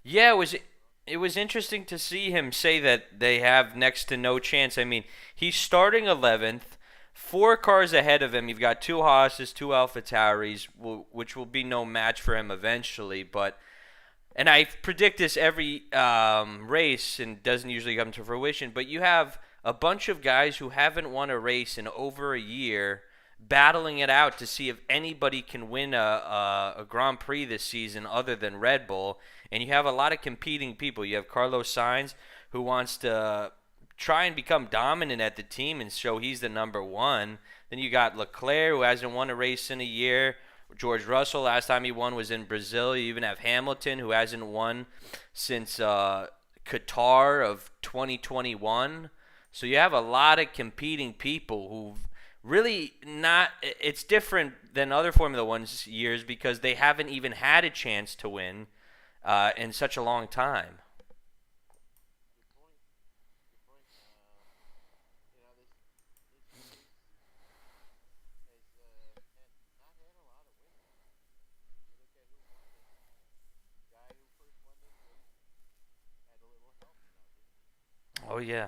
Yeah, it was interesting to see him say that they have next to no chance. I mean, he's starting 11th, four cars ahead of him. You've got two Haas's, two AlphaTauris, which will be no match for him eventually. But and I predict this every race, and doesn't usually come to fruition. But you have a bunch of guys who haven't won a race in over a year, battling it out to see if anybody can win a Grand Prix this season other than Red Bull. And you have a lot of competing people. You have Carlos Sainz, who wants to try and become dominant at the team and show he's the number one. Then you got Leclerc, who hasn't won a race in a year. George Russell, last time he won was in Brazil. You even have Hamilton, who hasn't won since Qatar of 2021. So you have a lot of competing people who've really not. It's different than other Formula One's years because they haven't even had a chance to win in such a long time. Oh yeah.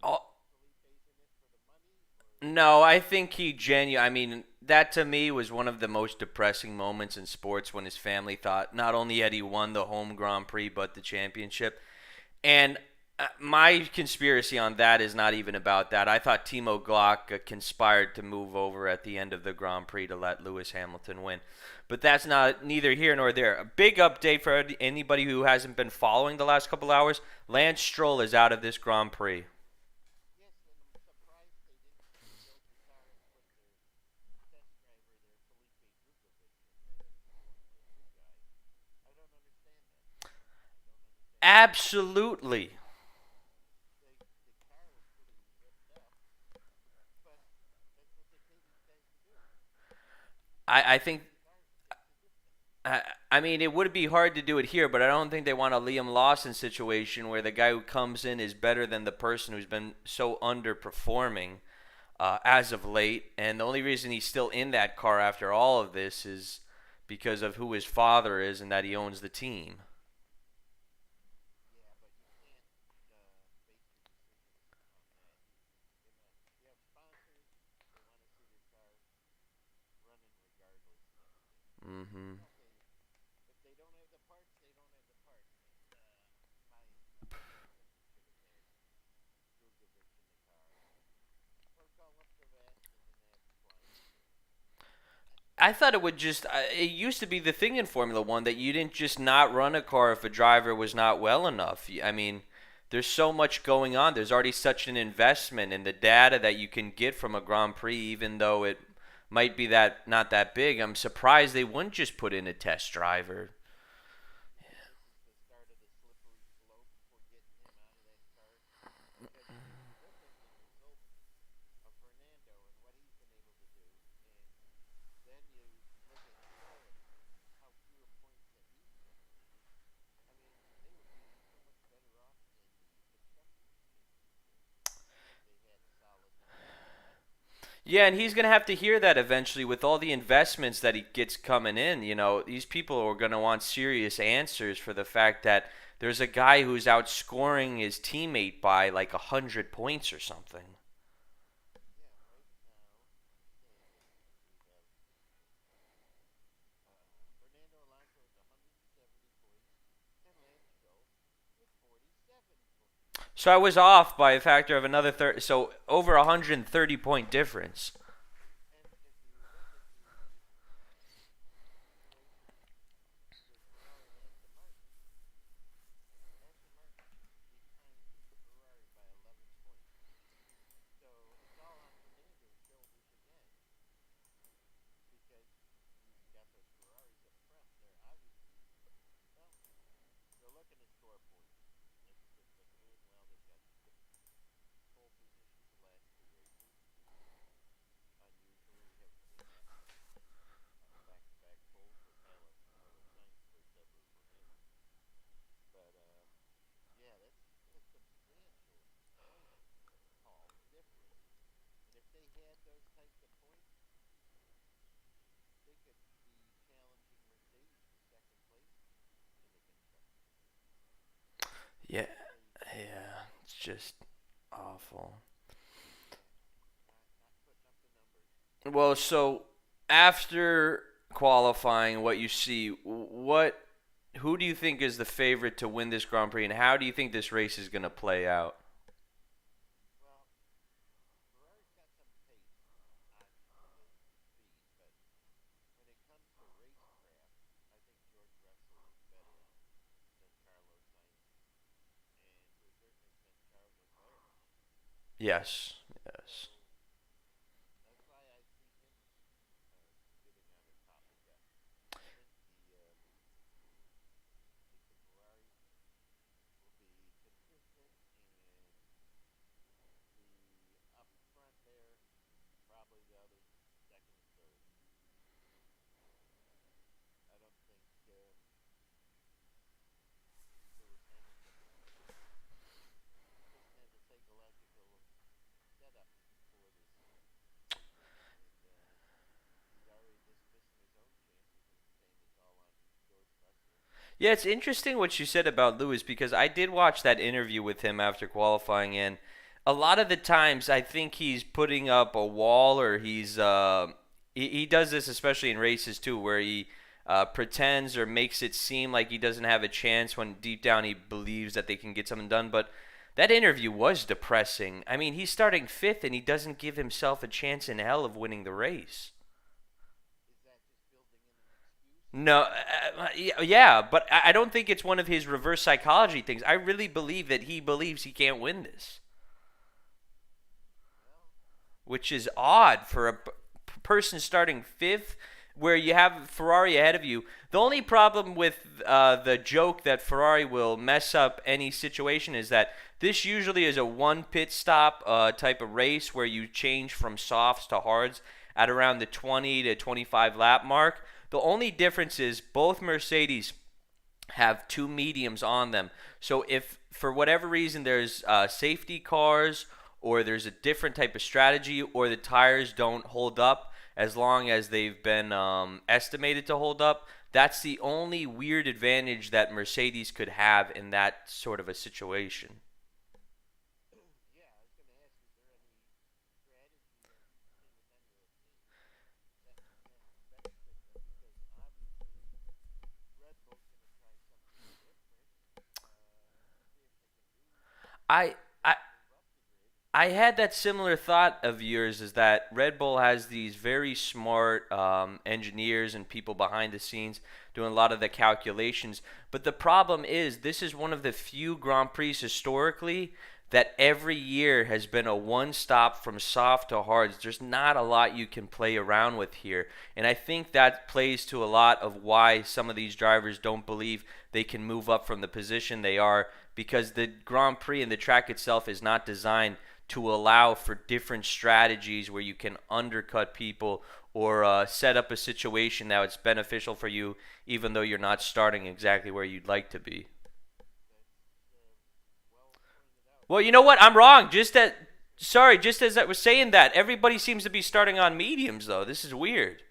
Oh, no, I think he genuine. I mean, that to me was one of the most depressing moments in sports when his family thought not only had he won the home Grand Prix but the championship. And my conspiracy on that is not even about that. I thought Timo Glock conspired to move over at the end of the Grand Prix to let Lewis Hamilton win. But that's not neither here nor there. A big update for anybody who hasn't been following the last couple hours. Lance Stroll is out of this Grand Prix. Absolutely. I think I mean, it would be hard to do it here, but I don't think they want a Liam Lawson situation where the guy who comes in is better than the person who's been so underperforming as of late. And the only reason he's still in that car after all of this is because of who his father is and that he owns the team. Hmm. I thought it would just. It used to be the thing in Formula One that you didn't just not run a car if a driver was not well enough. I mean, there's so much going on. There's already such an investment in the data that you can get from a Grand Prix, even though it might be that not that big. I'm surprised they wouldn't just put in a test driver. Yeah, and he's going to have to hear that eventually with all the investments that he gets coming in. You know, these people are going to want serious answers for the fact that there's a guy who's outscoring his teammate by like 100 points or something. So I was off by a factor of another 30. So over 130 point difference. just awful. Well, so after qualifying, what you see, who do you think is the favorite to win this Grand Prix, and how do you think this race is going to play out? Yes, yes. Yeah, it's interesting what you said about Lewis because I did watch that interview with him after qualifying, and a lot of the times I think he's putting up a wall, or he does this especially in races too, where he pretends or makes it seem like he doesn't have a chance when deep down he believes that they can get something done. But that interview was depressing. I mean, he's starting fifth and he doesn't give himself a chance in hell of winning the race. No, yeah, but I don't think it's one of his reverse psychology things. I really believe that he believes he can't win this, which is odd for a person starting fifth, where you have Ferrari ahead of you. The only problem with the joke that Ferrari will mess up any situation is that this usually is a one pit stop type of race where you change from softs to hards at around the 20 to 25 lap mark. The only difference is both Mercedes have two mediums on them. So if for whatever reason there's safety cars, or there's a different type of strategy, or the tires don't hold up as long as they've been estimated to hold up, that's the only weird advantage that Mercedes could have in that sort of a situation. I I I had that similar thought of yours, is that Red Bull has these very smart engineers and people behind the scenes doing a lot of the calculations. But the problem is, this is one of the few Grand Prix historically that every year has been a one stop from soft to hards. There's not a lot you can play around with here. And I think that plays to a lot of why some of these drivers don't believe they can move up from the position they are, because the Grand Prix and the track itself is not designed to allow for different strategies where you can undercut people, or set up a situation that it's beneficial for you, even though you're not starting exactly where you'd like to be. Well, you know what? I'm wrong. Just as I was saying that, everybody seems to be starting on mediums, though. This is weird.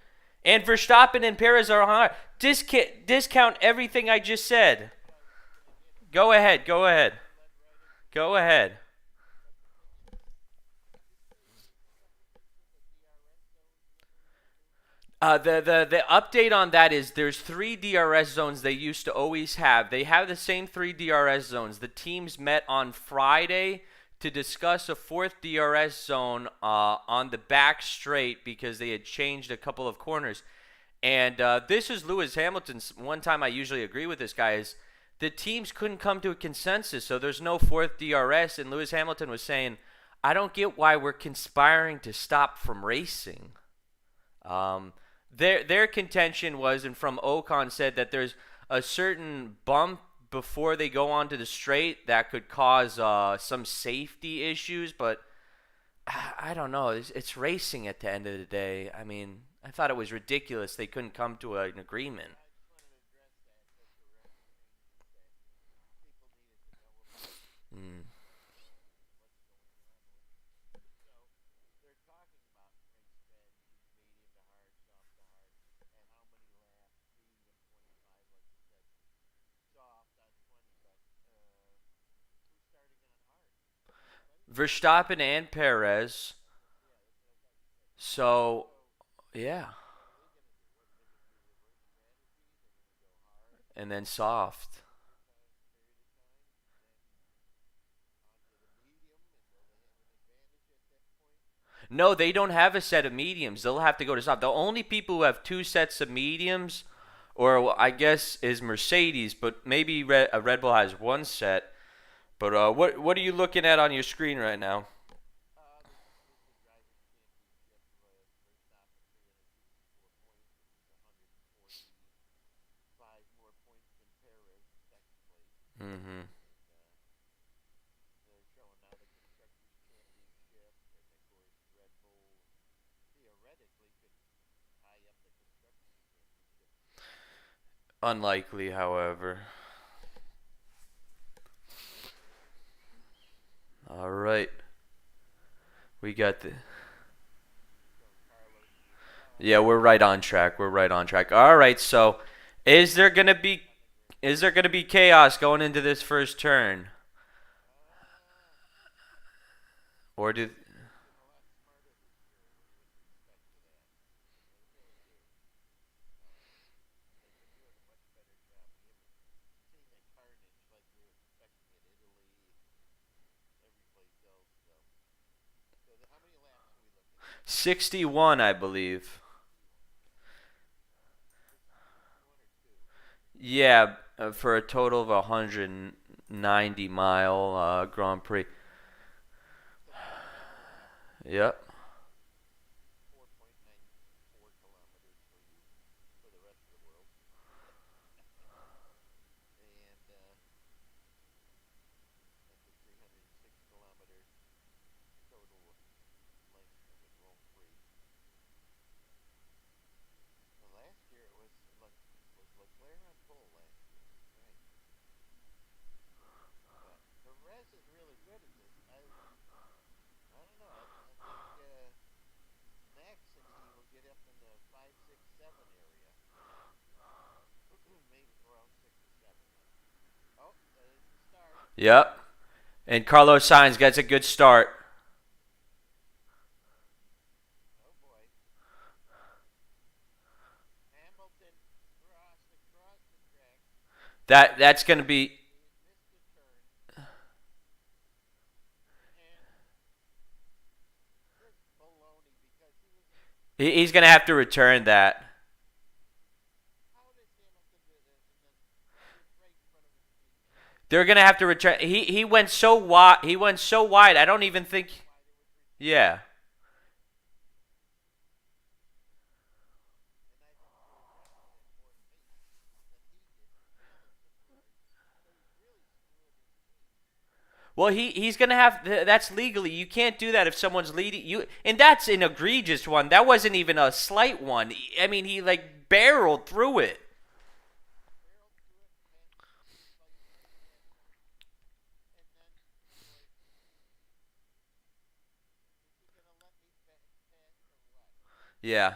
And Verstappen and Perez are high. Discount everything I just said. Go ahead. Go ahead. Go ahead. The update on that is there's three DRS zones they used to always have. They have the same three DRS zones. The teams met on Friday to discuss a fourth DRS zone on the back straight because they had changed a couple of corners. And this is Lewis Hamilton's one time I usually agree with this guy is the teams couldn't come to a consensus, so there's no fourth DRS. And Lewis Hamilton was saying, I don't get why we're conspiring to stop from racing. Um, their contention was, and from Ocon said that there's a certain bump before they go onto the straight that could cause some safety issues, but I don't know. It's racing at the end of the day. I mean, I thought it was ridiculous they couldn't come to an agreement. Mm. Verstappen and Perez. So, yeah. And then soft. No, they don't have a set of mediums. They'll have to go to soft. The only people who have two sets of mediums, or well, I guess, is Mercedes, but maybe Red Bull has one set. But what are you looking at on your screen right now? Mm-hmm. Unlikely, however. All right, we got the. Yeah, we're right on track. We're right on track. All right, so is there gonna be is there gonna be chaos going into this first turn, or do? 61, I believe. Yeah, for a total of 190-mile Grand Prix. Yep. Yep. And Carlos Sainz gets a good start. That's going to be. He's going to have to return that. They're going to have to return. He went so wide. He went so wide. I don't even think. Yeah. Well, he's gonna have. That's legally. You can't do that if someone's leading you, and that's an egregious one. That wasn't even a slight one. I mean, he like barreled through it. Yeah.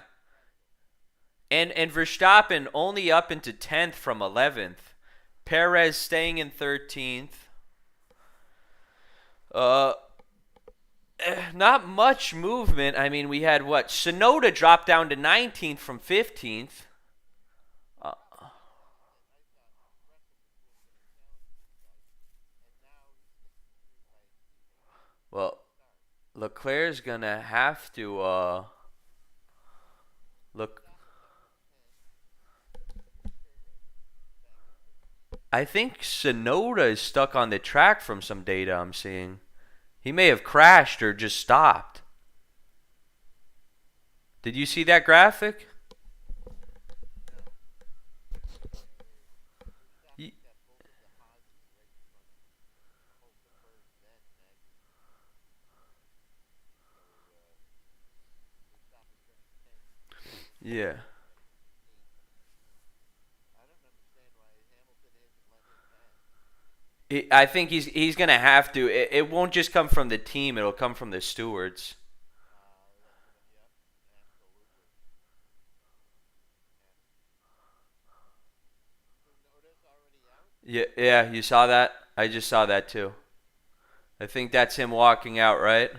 And Verstappen only up into 10th from 11th. Perez staying in 13th. Uh, not much movement. I mean, we had what? Sonoda dropped down to 19th from 15th. Uh, well, Leclerc's gonna have to look. I think Sonoda is stuck on the track from some data I'm seeing. He may have crashed or just stopped. Did you see that graphic? Yeah. I think he's gonna have to. It won't just come from the team; it'll come from the stewards. Yeah, yeah. You saw that? I just saw that too. I think that's him walking out, right?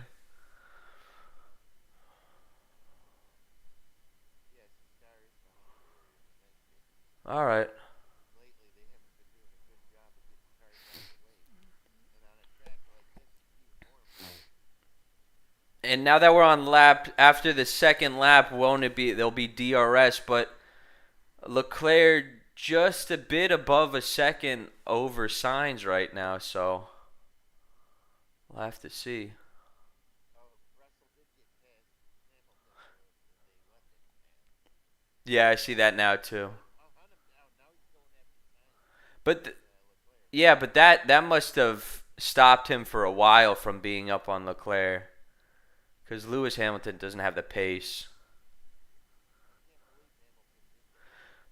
All right. And now that we're on lap after the second lap, won't it be? There'll be DRS, but Leclerc just a bit above a second over Sainz right now, so we'll have to see. Yeah, I see that now too. But yeah, but that must have stopped him for a while from being up on Leclerc because Lewis Hamilton doesn't have the pace.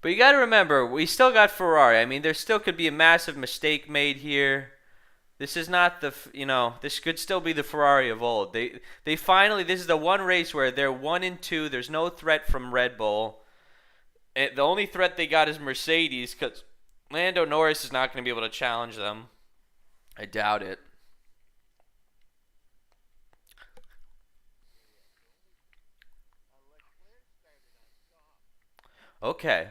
But you got to remember, we still got Ferrari. I mean, there still could be a massive mistake made here. This is not this could still be the Ferrari of old. They finally, this is the one race where they're 1 and 2. There's no threat from Red Bull. The only threat they got is Mercedes because Lando Norris is not going to be able to challenge them. I doubt it. Okay.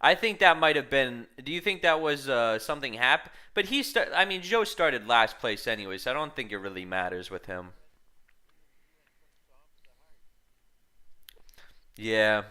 I think that might have been. Do you think that was something happened? But I mean, Joe started last place anyway, so I don't think it really matters with him. Yeah.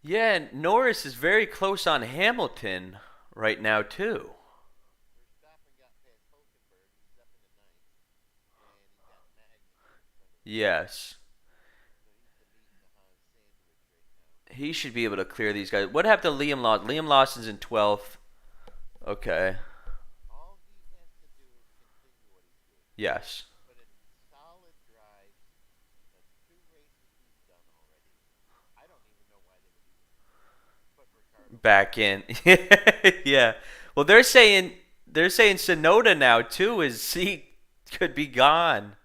Yeah, and Norris is very close on Hamilton right now too. Yes. He should be able to clear these guys. What happened to Liam Lawson? Liam Lawson's in 12th. Okay. Yes. Back in. Yeah. Well, they're saying Sonoda now too is he could be gone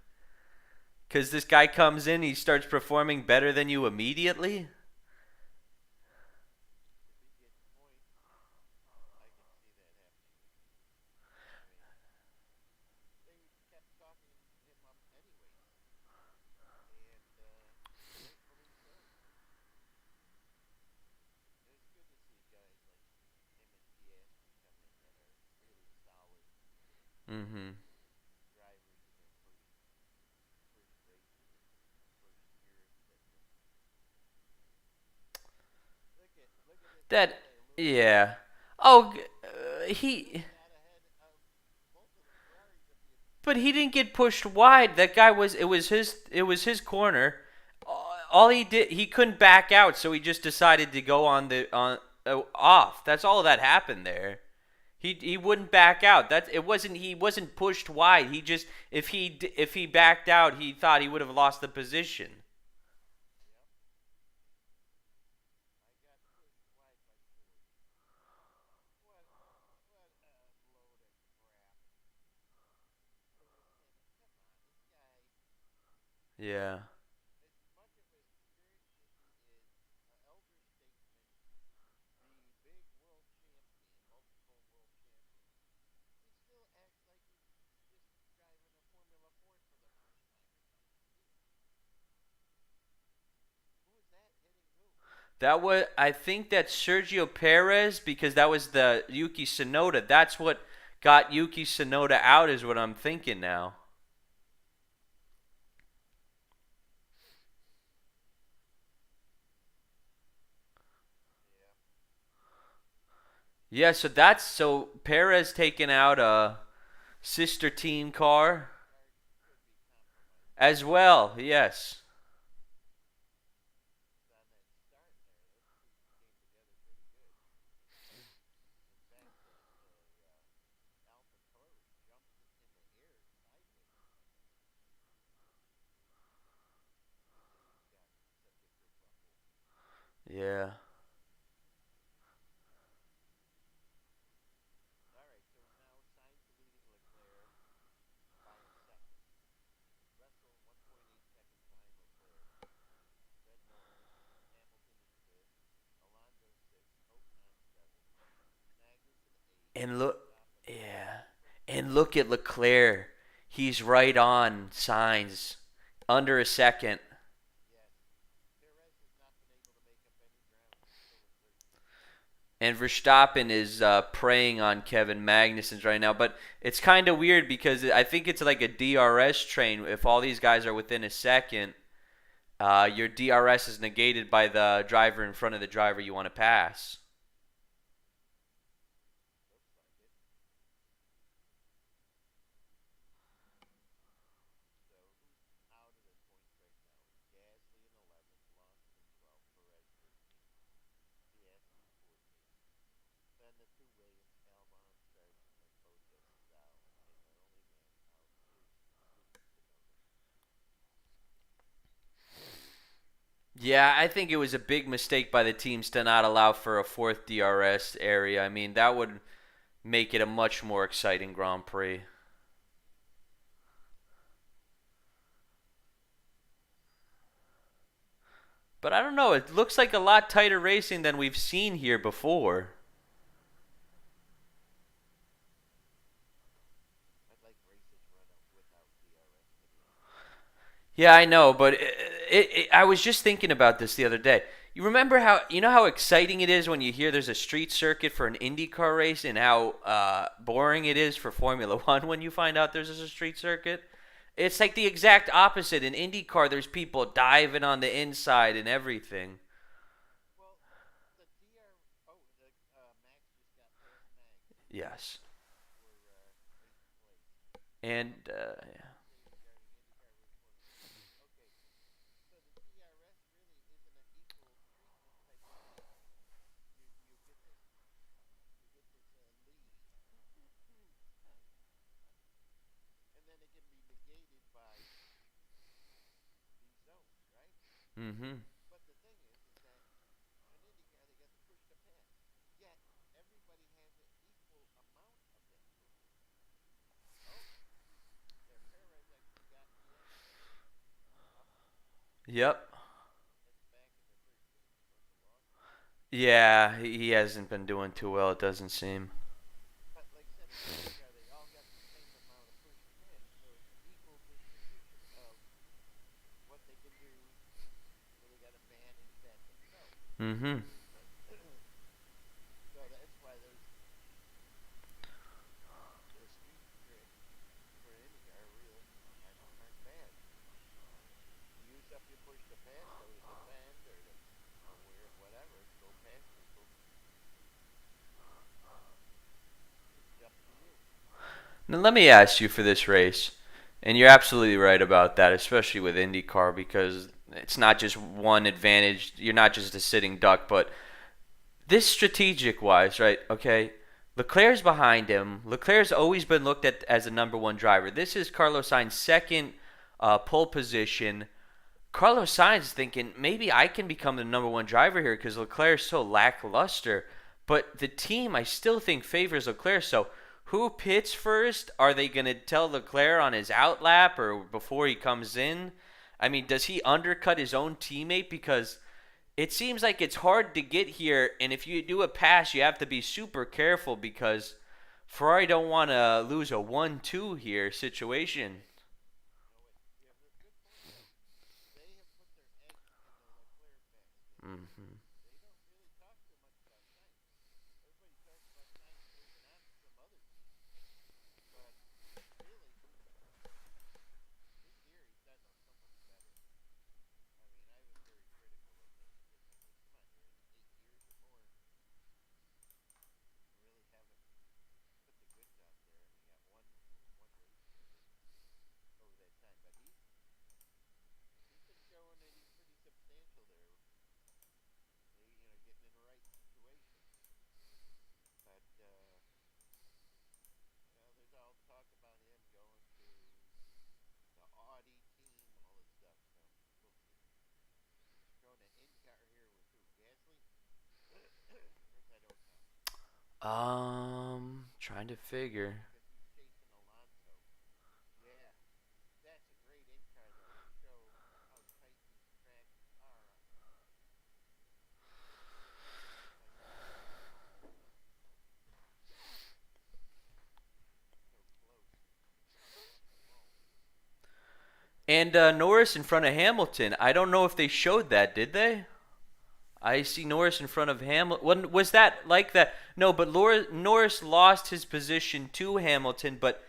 because this guy comes in, he starts performing better than you immediately. Mm-hmm. That yeah. Oh, he. But he didn't get pushed wide. That guy was. It was his corner. All he did, he couldn't back out, so he just decided to go off. That's all that happened there. He wouldn't back out. He wasn't pushed wide. He just if he backed out, he thought he would have lost the position. Yeah. That was I think that's Sergio Perez because that was the Yuki Tsunoda. That's what got Yuki Tsunoda out is what I'm thinking now. Yeah, so Perez taking out a sister team car as well. Yes. Yeah. And look, yeah. And look at Leclerc. He's right on signs under a second. And Verstappen is preying on Kevin Magnussen's right now. But it's kind of weird because I think it's like a DRS train. If all these guys are within a second, your DRS is negated by the driver in front of the driver you want to pass. Yeah, I think it was a big mistake by the teams to not allow for a fourth DRS area. I mean, that would make it a much more exciting Grand Prix. But I don't know. It looks like a lot tighter racing than we've seen here before. Yeah, I know, but I was just thinking about this the other day. You remember how you know how exciting it is when you hear there's a street circuit for an IndyCar race, and how boring it is for Formula One when you find out there's a street circuit. It's like the exact opposite. In IndyCar, there's people diving on the inside and everything. Yes, and mm-hmm. Yep. Yeah, he hasn't been doing too well. It doesn't seem. Mm-hmm. Now let me ask you for this race, and you're absolutely right about that, especially with IndyCar because it's not just one advantage. You're not just a sitting duck, but this strategic wise, right? Okay, Leclerc's behind him. Leclerc's always been looked at as a number one driver. This is Carlos Sainz's second pole position. Carlos Sainz is thinking maybe I can become the number one driver here because Leclerc's so lackluster. But the team, I still think, favors Leclerc. So who pits first? Are they going to tell Leclerc on his out lap or before he comes in? I mean, does he undercut his own teammate? Because it seems like it's hard to get here, and if you do a pass, you have to be super careful because Ferrari don't want to lose a 1-2 here situation. Hmm. Trying to figure. And Norris in front of Hamilton. I don't know if they showed that, did they? I see Norris in front of Hamilton. Was that like that? No, but Norris lost his position to Hamilton, but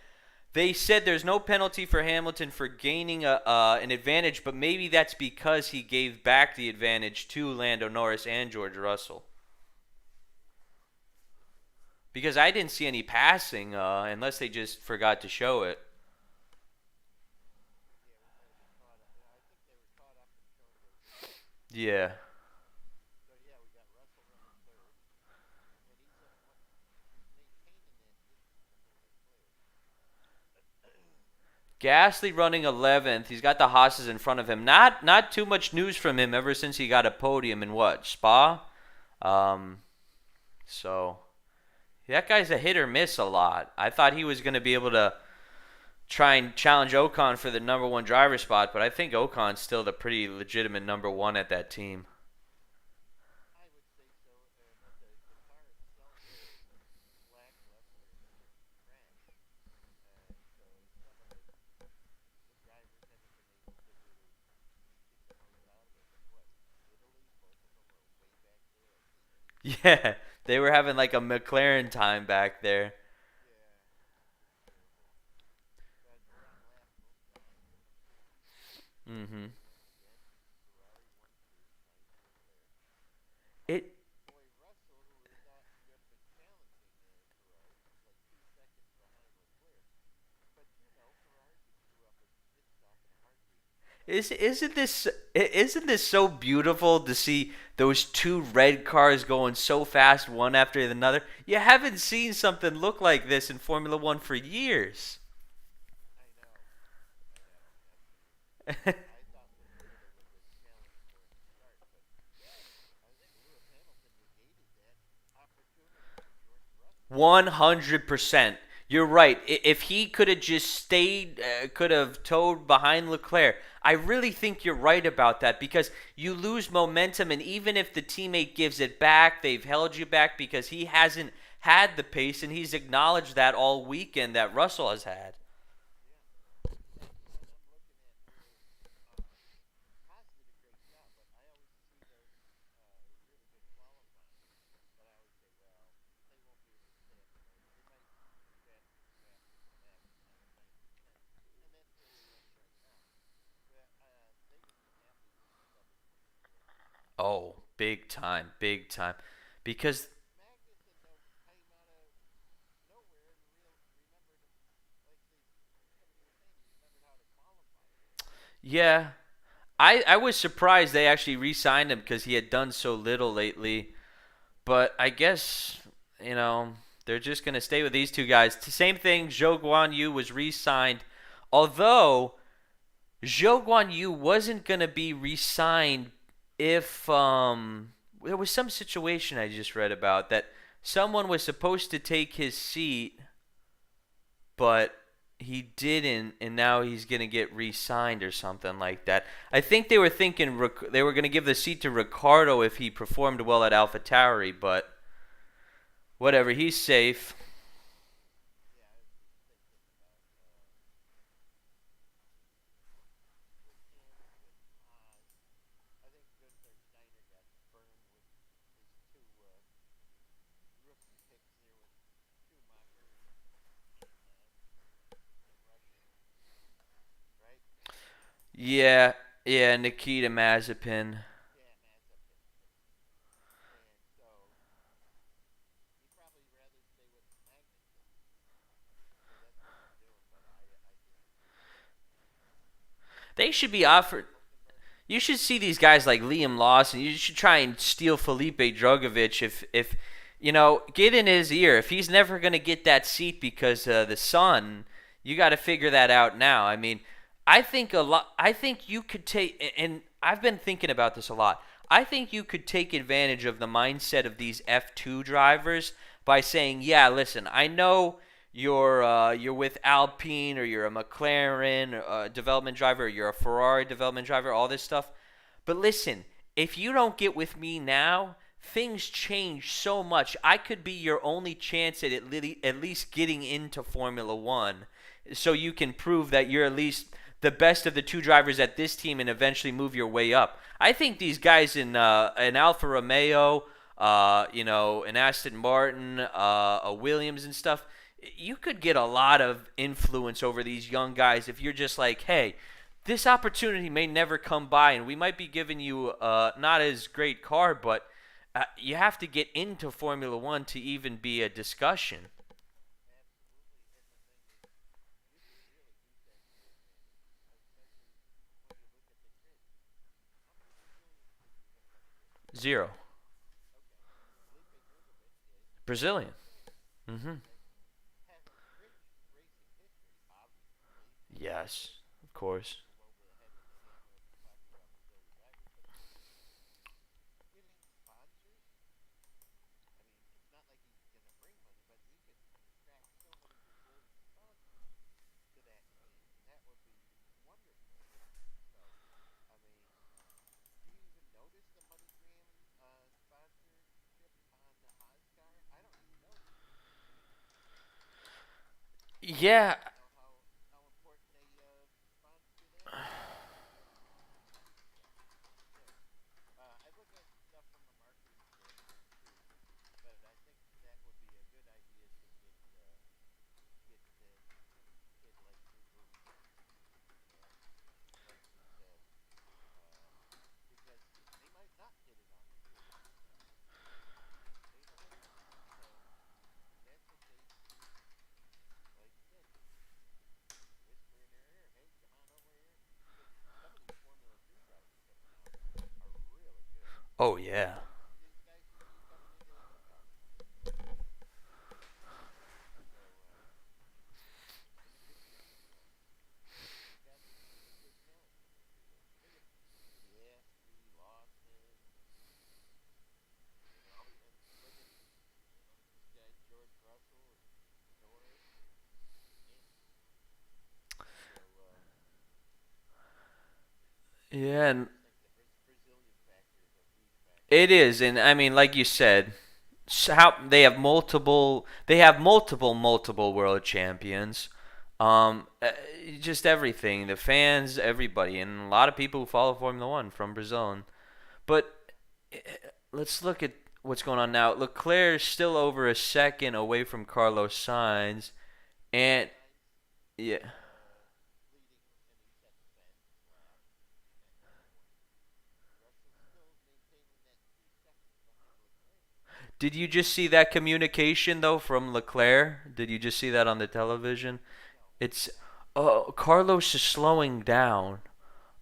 they said there's no penalty for Hamilton for gaining an advantage, but maybe that's because he gave back the advantage to Lando Norris and George Russell. Because I didn't see any passing, unless they just forgot to show it. Yeah. Gasly running 11th. He's got the Haas's in front of him. Not too much news from him ever since he got a podium in what, Spa? Um, so that guy's a hit or miss a lot. I thought he was going to be able to try and challenge Ocon for the number one driver spot, but I think Ocon's still the pretty legitimate number one at that team. Yeah, they were having like a McLaren time back there. hmm It isn't this so beautiful to see those two red cars going so fast one after another? You haven't seen something look like this in Formula 1 for years. Yeah. 100%. You're right. If he could have just stayed, could have towed behind Leclerc, I really think you're right about that because you lose momentum, and even if the teammate gives it back, they've held you back because he hasn't had the pace, and he's acknowledged that all weekend that Russell has had. Oh, big time, big time. Because, yeah, I was surprised they actually re signed him because he had done so little lately. But I guess, you know, they're just going to stay with these two guys. Same thing, Zhou Guan Yu was re signed. Although, Zhou Guan Yu wasn't going to be re signed if there was some situation I just read about that someone was supposed to take his seat, but he didn't, and now he's going to get re signed or something like that. I think they were thinking they were going to give the seat to Ricardo if he performed well at AlphaTauri, but whatever, he's safe. Yeah, yeah, Nikita Mazepin. They should be offered. You should see these guys like Liam Lawson. You should try and steal Felipe Drugovich if get in his ear. If he's never going to get that seat because the sun, you got to figure that out now. I mean, I think a lot. I think you could take, and I've been thinking about this a lot. I think you could take advantage of the mindset of these F2 drivers by saying, "Yeah, listen, I know you're with Alpine or you're a McLaren development driver, or you're a Ferrari development driver, all this stuff. But listen, if you don't get with me now, things change so much. I could be your only chance at least getting into Formula One, so you can prove that you're at least the best of the two drivers at this team and eventually move your way up." I think these guys in Alfa Romeo, an Aston Martin, a Williams and stuff, you could get a lot of influence over these young guys if you're just like, hey, this opportunity may never come by, and we might be giving you not as great car, but you have to get into Formula One to even be a discussion. Zero. Brazilian. Mm-hmm. Yes, of course. Yeah. Oh yeah. Yeah, and it is, and I mean, like you said, how they have multiple world champions. Just everything, the fans, everybody, and a lot of people who follow Formula One from Brazil. But eh, let's look at what's going on now. Leclerc is still over a second away from Carlos Sainz, and yeah. Did you just see that communication though from Leclerc? Did you just see that on the television? It's Carlos is slowing down.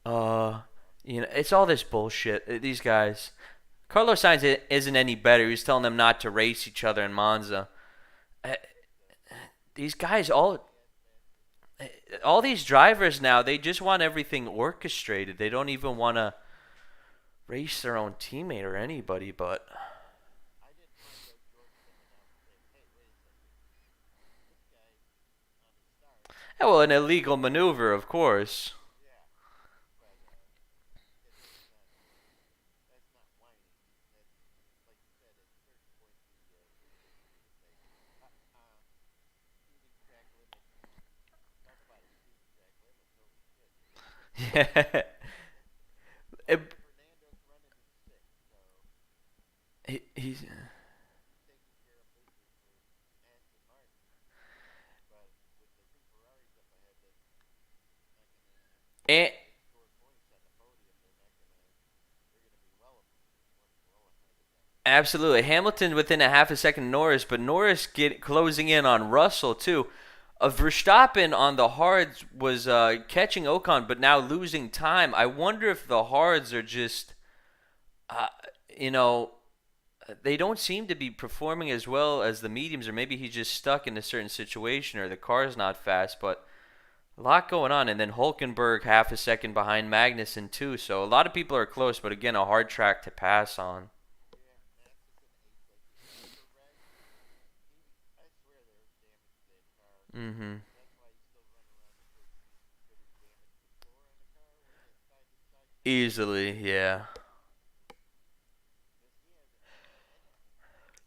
Uh, it's all this bullshit. These guys. Carlos Sainz isn't any better. He's telling them not to race each other in Monza. Uh, these guys, all these drivers now, they just want everything orchestrated. They don't even want to race their own teammate or anybody. But yeah, well, an illegal maneuver, of course. Yeah. It, he's and, absolutely. Hamilton within a half a second of Norris, but Norris get closing in on Russell too. Verstappen on the hards was catching Ocon, but now losing time. I wonder if the hards are just, uh, you know, they don't seem to be performing as well as the mediums, or maybe he's just stuck in a certain situation, or the car's not fast. But a lot going on, and then Hulkenberg half a second behind Magnussen too. So a lot of people are close, but again, a hard track to pass on. Mhm. Easily, yeah.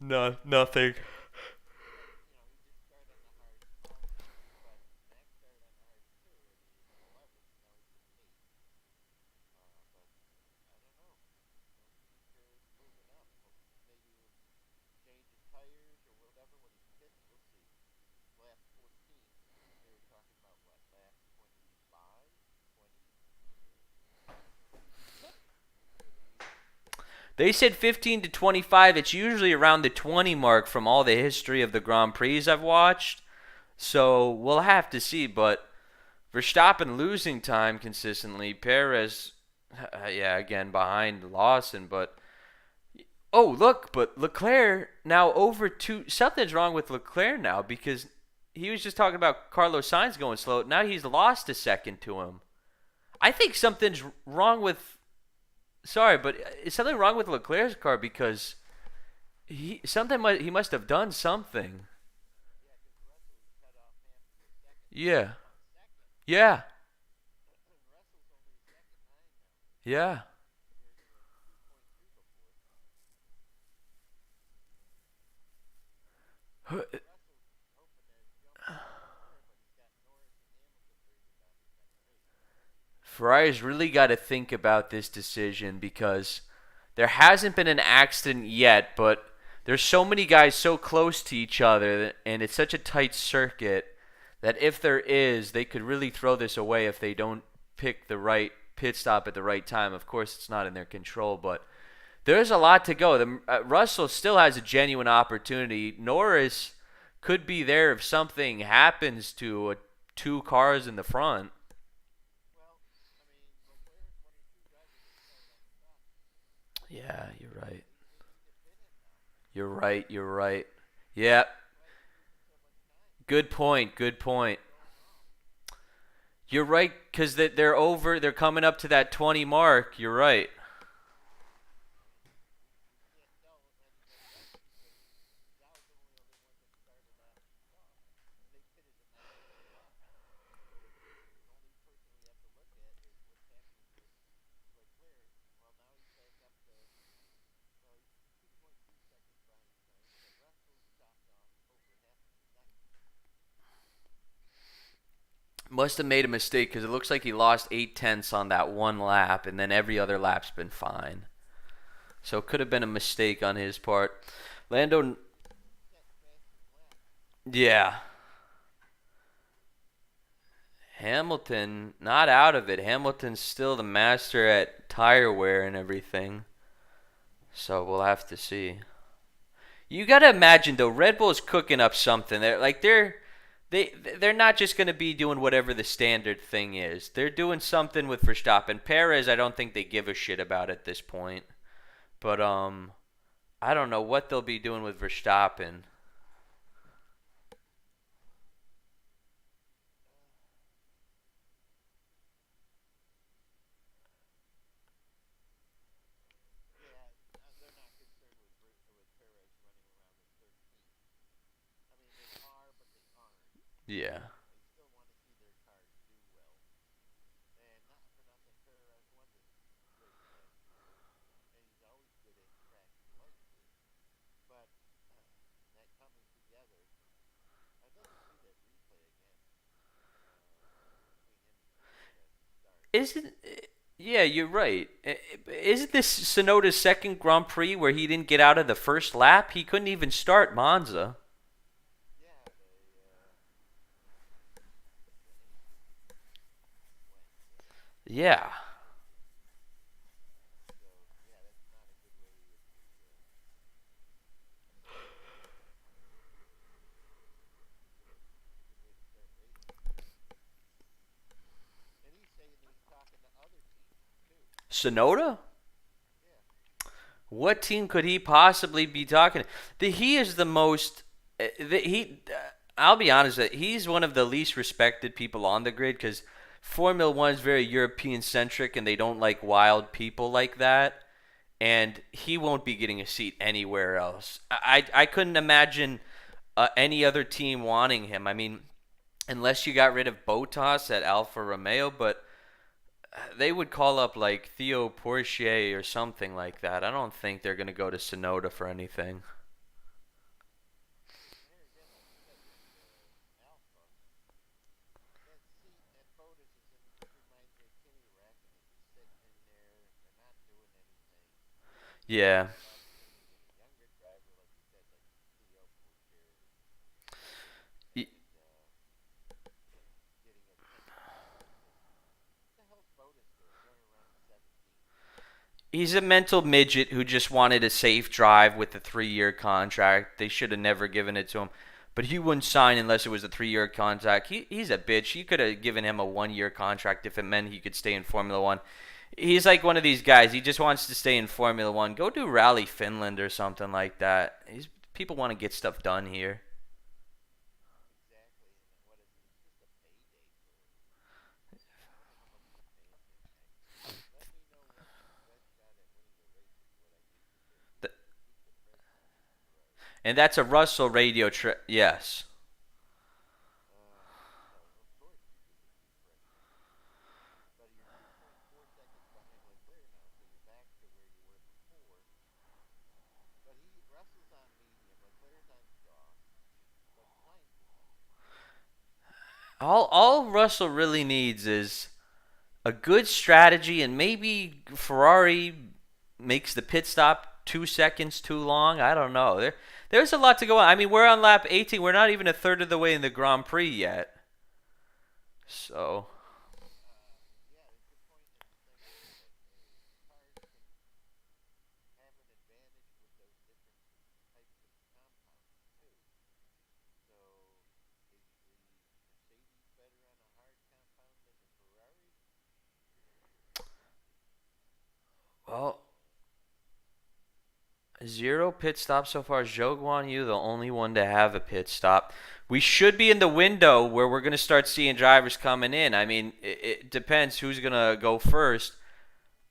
No, nothing. They said 15 to 25. It's usually around the 20 mark from all the history of the Grand Prix I've watched. So we'll have to see. But Verstappen losing time consistently. Perez, yeah, again behind Lawson. But oh, look, but Leclerc now over two. Something's wrong with Leclerc now because he was just talking about Carlos Sainz going slow. Now he's lost a second to him. I think something's wrong with. Sorry, but is something wrong with Leclerc's car because he must have done something. Yeah. Yeah. Yeah. Ferrari's really got to think about this decision because there hasn't been an accident yet, but there's so many guys so close to each other, and it's such a tight circuit that if there is, they could really throw this away if they don't pick the right pit stop at the right time. Of course, it's not in their control, but there's a lot to go. Russell still has a genuine opportunity. Norris could be there if something happens to two cars in the front. Yeah, you're right. You're right. You're right. Yeah, good point. Good point. You're right because they're over. They're coming up to that 20 mark. You're right. Must have made a mistake because it looks like he lost 8 tenths on that one lap, and then every other lap's been fine. So it could have been a mistake on his part. Lando, yeah. Hamilton, not out of it. Hamilton's still the master at tire wear and everything. So we'll have to see. You got to imagine though, Red Bull's cooking up something. They're not just going to be doing whatever the standard thing is. They're doing something with Verstappen. Perez, I don't think they give a shit about at this point. But I don't know what they'll be doing with Verstappen. Yeah. Isn't Yeah, you're right. Isn't this Sonoda's second Grand Prix where he didn't get out of the first lap? He couldn't even start Monza. Yeah. Sonoda? What team could he possibly be talking to? He is the most. He. I'll be honest. He's one of the least respected people on the grid because Formula One is very European centric, and they don't like wild people like that. And he won't be getting a seat anywhere else. I couldn't imagine any other team wanting him. I mean, unless you got rid of Bottas at Alfa Romeo, but they would call up like Theo Portier or something like that. I don't think they're going to go to Sonoda for anything. Yeah. Y- He's a mental midget who just wanted a safe drive with a 3 year contract. They should have never given it to him. But he wouldn't sign unless it was a 3 year contract. He's a bitch. You could have given him a 1 year contract if it meant he could stay in Formula One. He's like one of these guys. He just wants to stay in Formula One. Go do Rally Finland or something like that. People want to get stuff done here. And that's a Russell radio trip. Yes. All Russell really needs is a good strategy, and maybe Ferrari makes the pit stop 2 seconds too long. I don't know. There's a lot to go on. I mean, we're on lap 18. We're not even a third of the way in the Grand Prix yet. So, well, zero pit stop so far. Zhou Guan Yu, the only one to have a pit stop. We should be in the window where we're going to start seeing drivers coming in. I mean, it depends who's going to go first.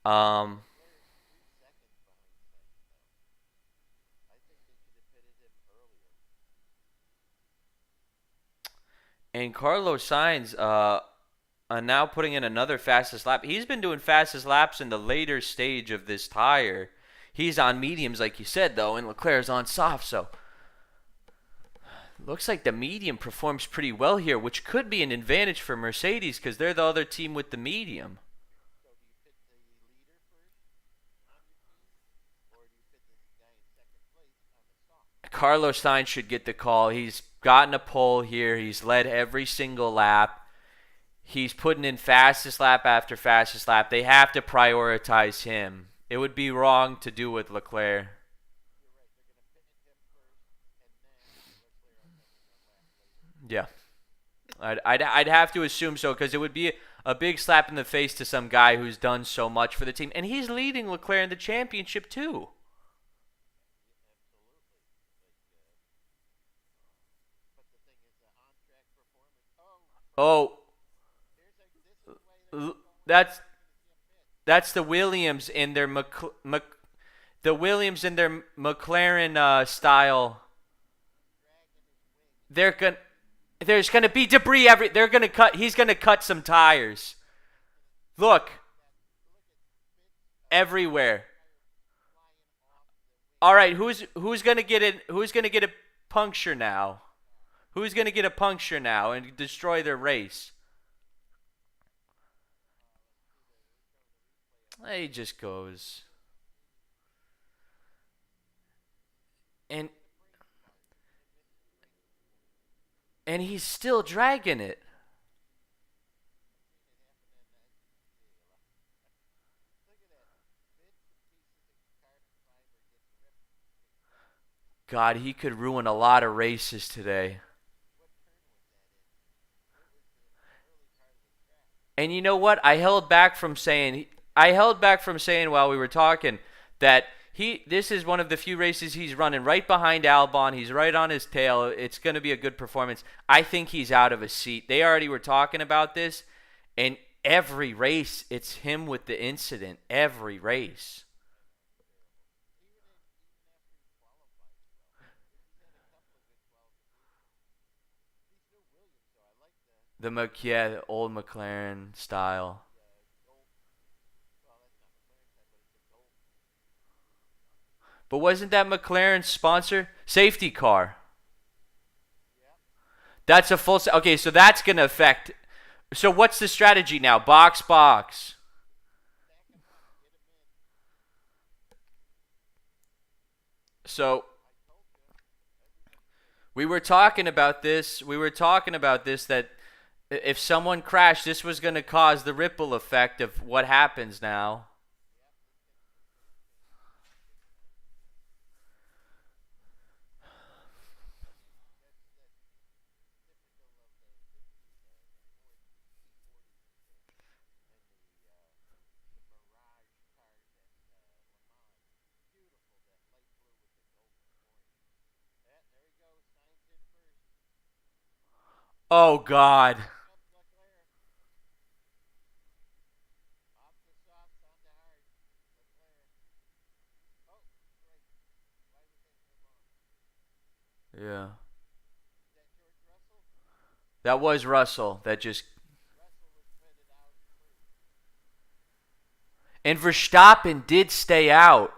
Um, and Carlos Sainz, now putting in another fastest lap. He's been doing fastest laps in the later stage of this tire. He's on mediums, like you said, though, and Leclerc's on soft. So looks like the medium performs pretty well here, which could be an advantage for Mercedes because they're the other team with the medium. Carlos Sainz should get the call. He's gotten a pole here. He's led every single lap. He's putting in fastest lap after fastest lap. They have to prioritize him. It would be wrong to do with Leclerc. Yeah, I'd have to assume so because it would be a big slap in the face to some guy who's done so much for the team, and he's leading Leclerc in the championship too. Oh, that's the Williams in their the Williams in their McLaren style. They're gonna There's gonna be debris every. They're gonna cut. He's gonna cut some tires. Look, everywhere. All right, who's gonna get it? Who's gonna get a puncture now? Who's gonna get a puncture now and destroy their race? He just goes and he's still dragging it. God, he could ruin a lot of races today. And you know what? I held back from saying while we were talking that this is one of the few races he's running right behind Albon. He's right on his tail. It's going to be a good performance. I think he's out of a seat. They already were talking about this, and every race it's him with the incident. Every race. The old McLaren style. But wasn't that McLaren's sponsor? Safety car. That's a full. Okay, so that's gonna affect. So what's the strategy now? Box, box. So we were talking about this. We were talking about this that if someone crashed, this was going to cause the ripple effect of what happens now. Oh God. Yeah. That was Russell. That just and Verstappen did stay out.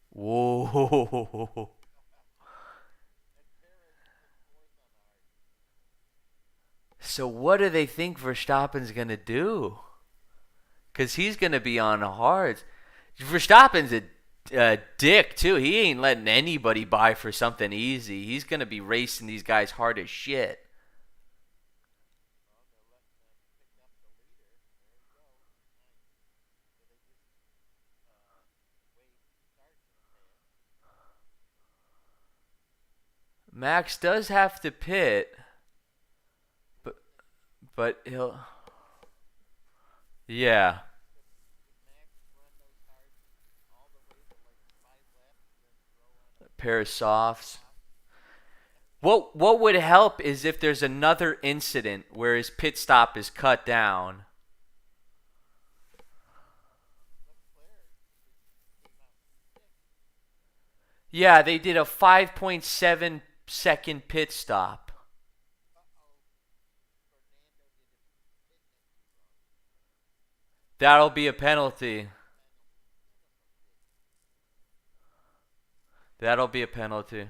Whoa. So what do they think Verstappen's gonna do? Cause he's gonna be on hards. Verstappen's a dick too. He ain't letting anybody buy for something easy. He's gonna be racing these guys hard as shit. Max does have to pit, but he'll yeah. A pair of softs. What would help is if there's another incident where his pit stop is cut down. Yeah, they did a 5.7-second pit stop. That'll be a penalty. That'll be a penalty.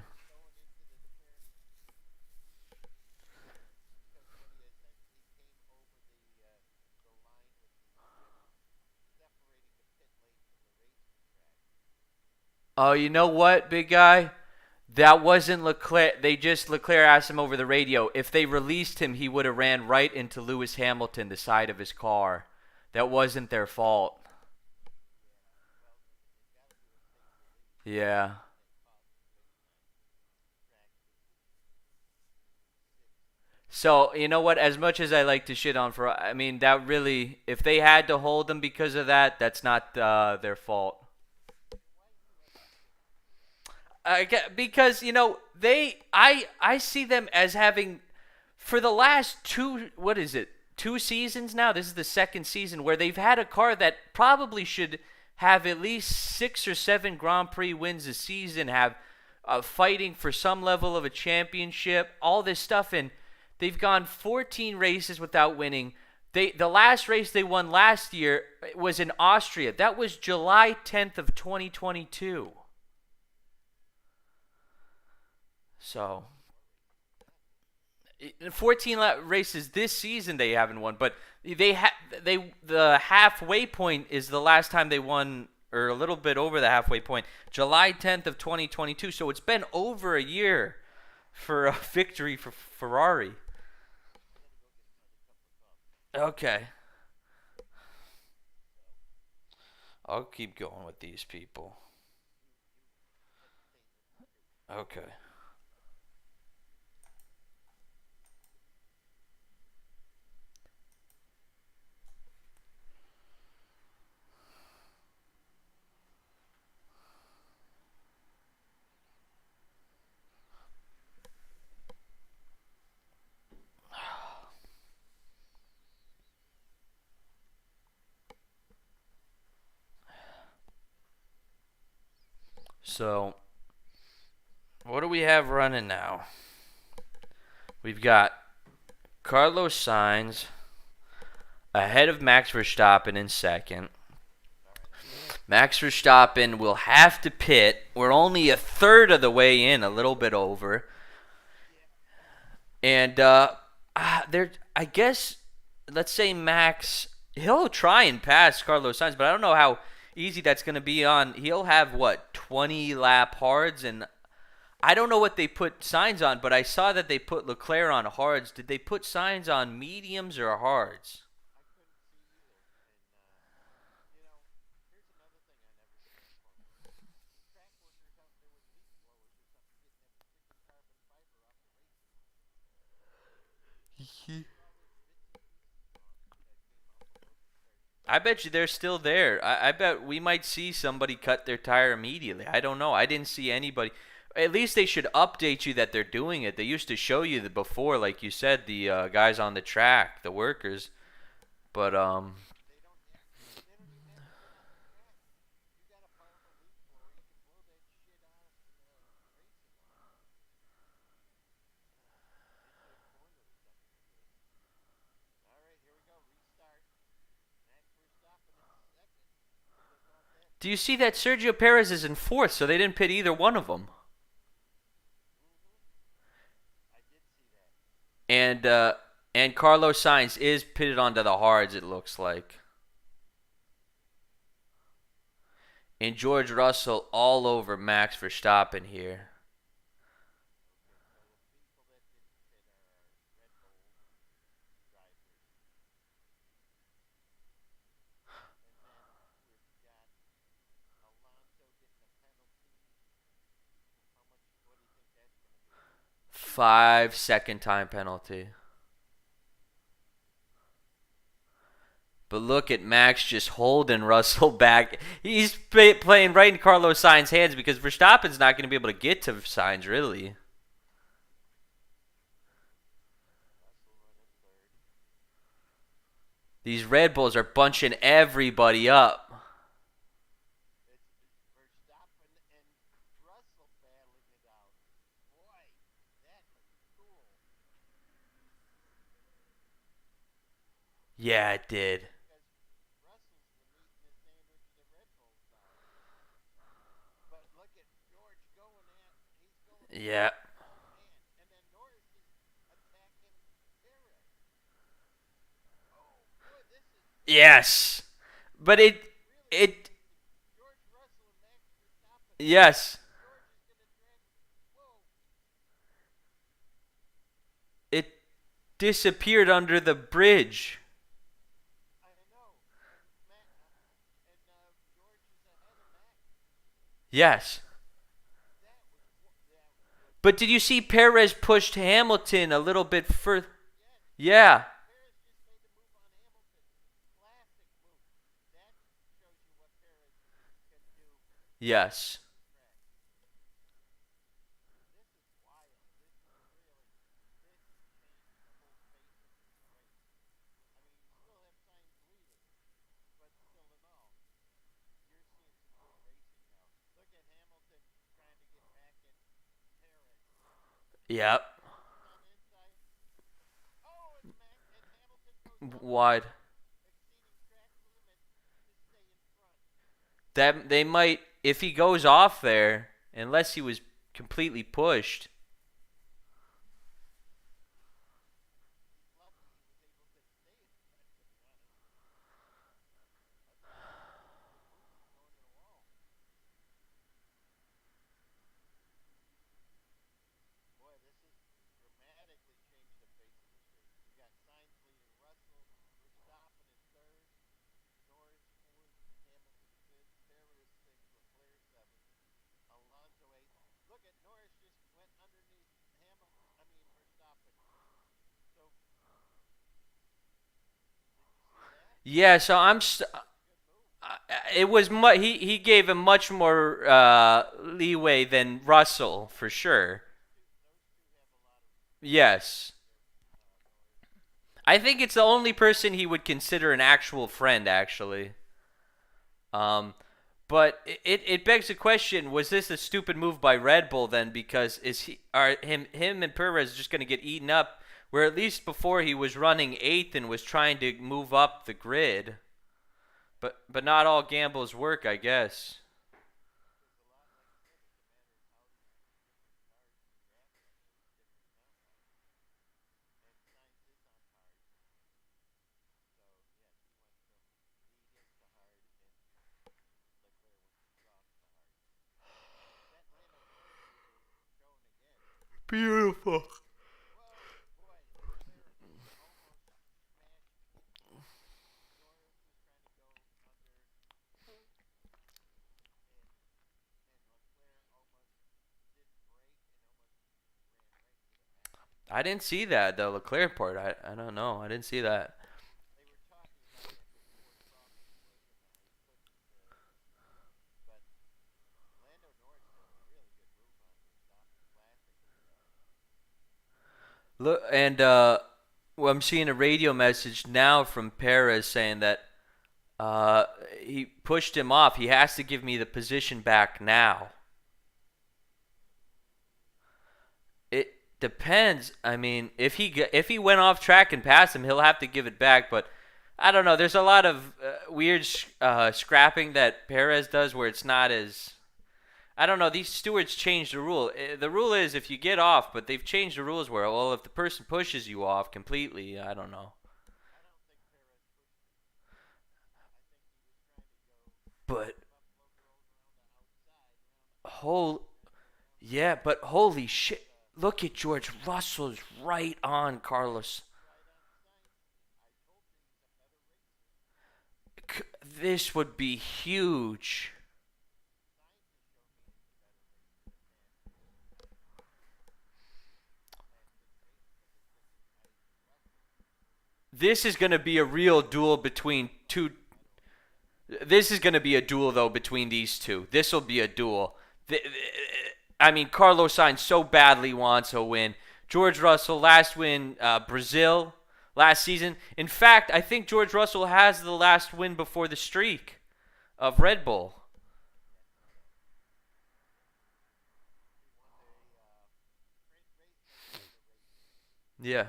Oh, you know what, big guy? That wasn't Leclerc. Leclerc asked him over the radio. If they released him, he would have ran right into Lewis Hamilton, the side of his car. That wasn't their fault. Yeah. So, you know what? As much as I like to shit on I mean, that really, if they had to hold them because of that, that's not their fault. Because I see them as having for the last what is it 2 seasons now. This is the second season where they've had a car that probably should have at least 6 or 7 Grand Prix wins a season, have fighting for some level of a championship, all this stuff, and they've gone 14 races without winning. The last race they won last year was in Austria. That was July 10th of 2022. So 14 races this season they haven't won, but the halfway point is the last time they won, or a little bit over the halfway point, July 10th of 2022. So it's been over a year for a victory for Ferrari. Okay, I'll keep going with these people. Okay. So What do we have running now? We've got Carlos Sainz ahead of Max Verstappen in second. Max Verstappen will have to pit. We're only a third of the way in, a little bit over. And there, I guess, let's say Max, he'll try and pass Carlos Sainz, but I don't know how easy that's going to be on. He'll have, what, 20 lap hards, and I don't know what they put Sainz on, but I saw that they put Leclerc on hards. Did they put Sainz on mediums or hards? I bet you they're still there. I bet we might see somebody cut their tire immediately. I don't know. I didn't see anybody. At least they should update you that they're doing it. They used to show you the before, like you said, the guys on the track, the workers. But do you see that Sergio Perez is in fourth, so they didn't pit either one of them. And Carlos Sainz is pitted onto the hards. It looks like. And George Russell all over Max Verstappen here. Five-second time penalty. But look at Max just holding Russell back. He's playing right in Carlos Sainz's hands because Verstappen's not going to be able to get to Sainz, really. These Red Bulls are bunching everybody up. Yeah, it did. Yeah. Yes. But it yes. It disappeared under the bridge. Yes. But did you see Perez pushed Hamilton a little bit further? Yeah. Yes. Yep. Wide. That they might if he goes off there, unless he was completely pushed. Yeah, so it was he gave him much more leeway than Russell for sure. Yes. I think it's the only person he would consider an actual friend actually. Um But it begs the question: was this a stupid move by Red Bull then? Because is he are him and Perez just going to get eaten up? Where at least before he was running eighth and was trying to move up the grid. But not all gambles work, I guess. Beautiful. I didn't see that the Leclerc part. I don't know. I didn't see that. Look, and well, I'm seeing a radio message now from Perez saying that uh, he pushed him off. He has to give me the position back now. It depends. I mean, if he went off track and passed him, he'll have to give it back. But I don't know. There's a lot of weird scrapping that Perez does where it's not as. I don't know. These stewards changed the rule. The rule is if you get off, but they've changed the rules where, well, if the person pushes you off completely, I don't know. But whole yeah, but holy shit! Look at George Russell's right on Carlos. This would be huge. This is going to be a real duel between two. This is going to be a duel though between these two. This will be a duel. I mean, Carlos Sainz so badly wants a win. George Russell last win, Brazil last season. In fact, I think George Russell has the last win before the streak of Red Bull. Yeah.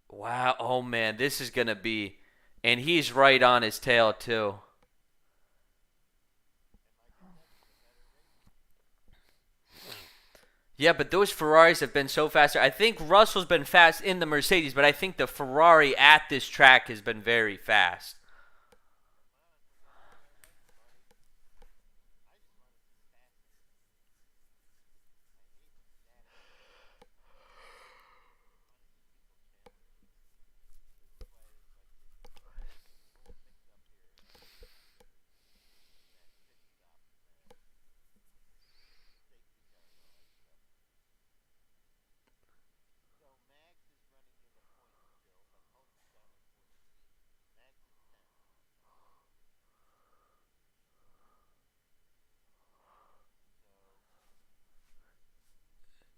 Wow. Oh man, this is gonna be, and he's right on his tail too. Yeah, but those Ferraris have been so fast. I think Russell's been fast in the Mercedes, but I think the Ferrari at this track has been very fast.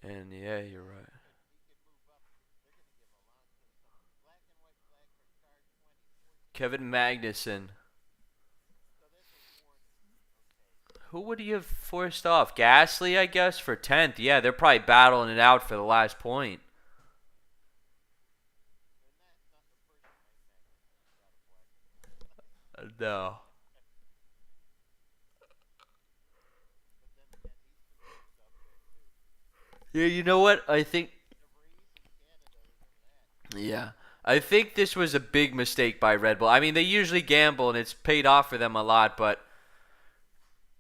And yeah, you're right. Kevin Magnussen. Who would he have forced off? Gasly, I guess, for 10th. Yeah, they're probably battling it out for the last point. No. Yeah, you know what? I think. Yeah. I think this was a big mistake by Red Bull. I mean, they usually gamble and it's paid off for them a lot, but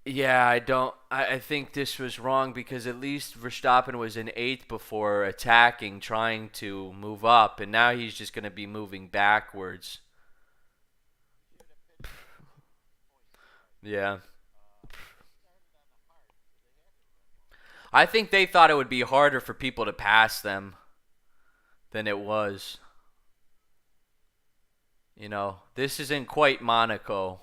yeah, I don't. I think this was wrong because at least Verstappen was in eighth before attacking, trying to move up, and now he's just going to be moving backwards. Yeah. I think they thought it would be harder for people to pass them than it was. This isn't quite Monaco.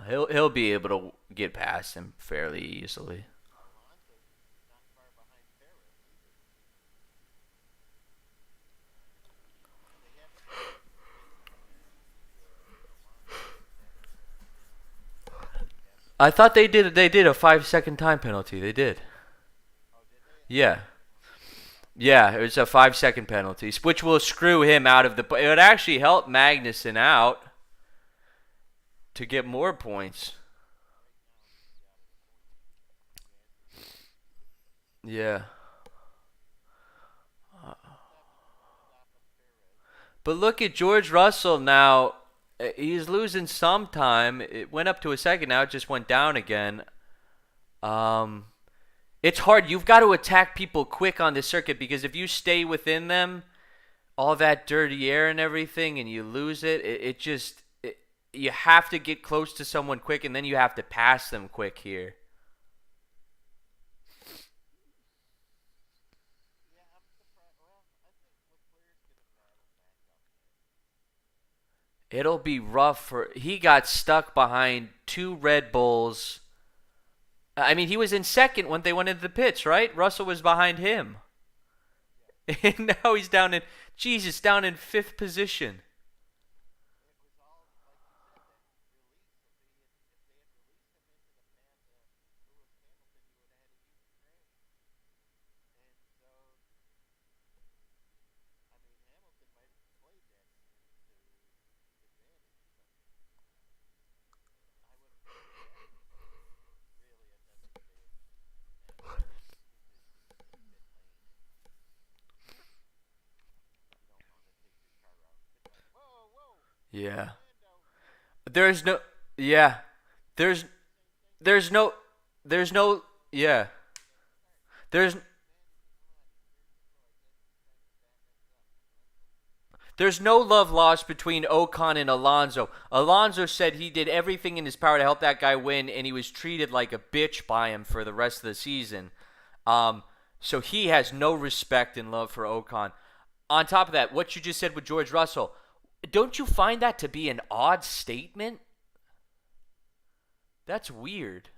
He'll be able to get past him fairly easily. I thought they did a 5 second time penalty. They did. Yeah. Yeah, it was a 5 second penalty, which will screw him out of the. It would actually help Magnussen out to get more points. Yeah. But look at George Russell now. He's losing some time. It went up to a second. Now it just went down again. Um, it's hard. You've got to attack people quick on this circuit because if you stay within them, all that dirty air and everything, and you lose it just you have to get close to someone quick, and then you have to pass them quick here. It'll be rough for. He got stuck behind two Red Bulls. I mean, he was in second when they went into the pits, right? Russell was behind him, and now he's down in Jesus down in fifth position. Yeah. There's no. Yeah. There's. There's no. There's no. Yeah. There's. There's no love lost between Ocon and Alonso. Alonso said he did everything in his power to help that guy win, and he was treated like a bitch by him for the rest of the season. Um, so he has no respect and love for Ocon. On top of that, what you just said with George Russell, don't you find that to be an odd statement? That's weird.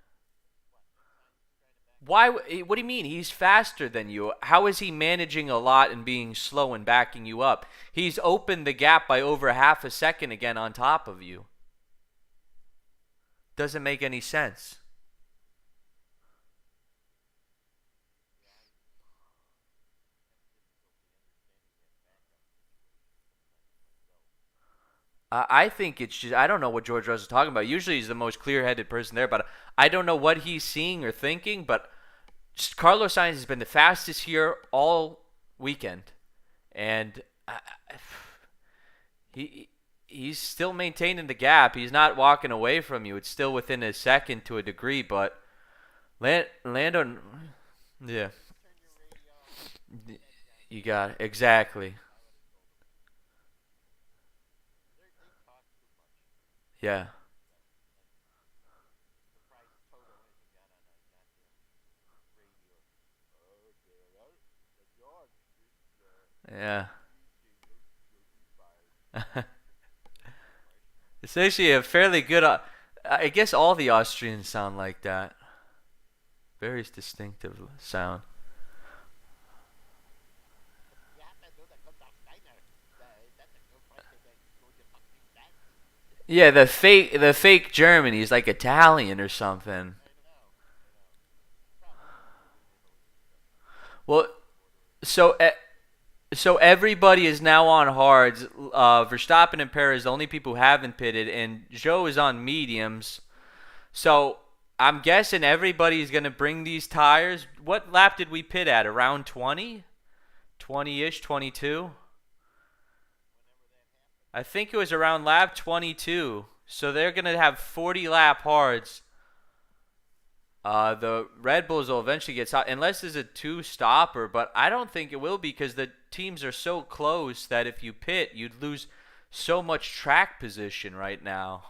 Why? What do you mean? He's faster than you. How is he managing a lot and being slow and backing you up? He's opened the gap by over half a second again on top of you. Doesn't make any sense. I think it's just I don't know what George Russell's talking about. Usually he's the most clear-headed person there, but I don't know what he's seeing or thinking. But Carlos Sainz has been the fastest here all weekend, and he he's still maintaining the gap. He's not walking away from you. It's still within a second to a degree, but Lando, yeah, you got it. Exactly. Yeah, yeah. It's actually a fairly good. I guess all the Austrians sound like that. Very distinctive sound. Yeah, the fake German. He's like Italian or something. Well, so so everybody is now on hards. Verstappen and Perez, the only people who haven't pitted, and Joe is on mediums. So I'm guessing everybody's gonna bring these tires. What lap did we pit at? Around 20, 20-ish, 22. I think it was around lap 22. So they're gonna have 40 lap hards. The Red Bulls will eventually get stopped unless there's a two stopper, but I don't think it will because the teams are so close that if you pit, you'd lose so much track position right now.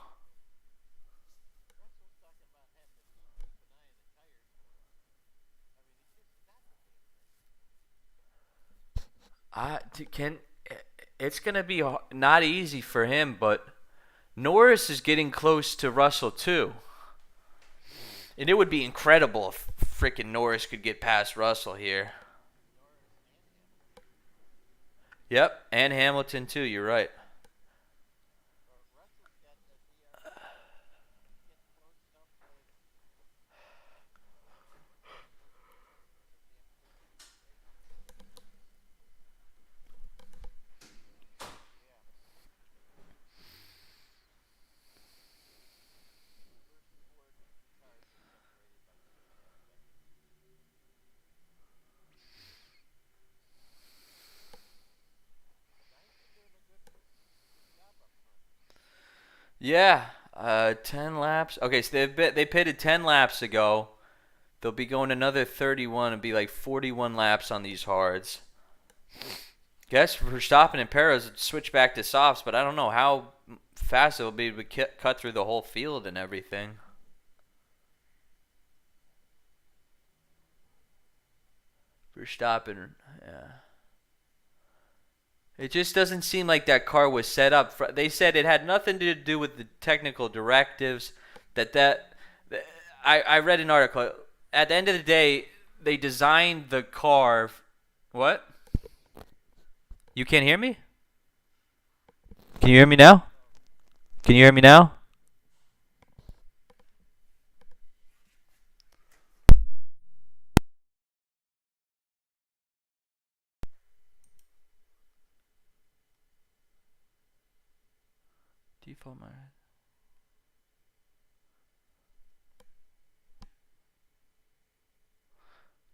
I can. It's gonna be not easy for him, but Norris is getting close to Russell too. And it would be incredible if freaking Norris could get past Russell here. Yep, and Hamilton too, you're right. Yeah, 10 laps. Okay, so they pitted 10 laps ago. They'll be going another 31 and be like 41 laps on these hards. Guess Verstappen and Perez would switch back to softs, but I don't know how fast it'll be to cut through the whole field and everything. Verstappen, yeah. It just doesn't seem like that car was set up. They said it had nothing to do with the technical directives. I read an article. At the end of the day, they designed the car. What? You can't hear me? Can you hear me now? Can you hear me now? Default mode.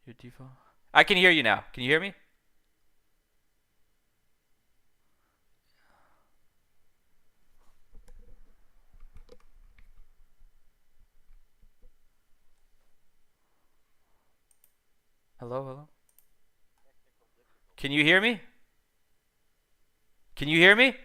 Your default. I can hear you now. Can you hear me? Hello, hello. Can you hear me? Can you hear me?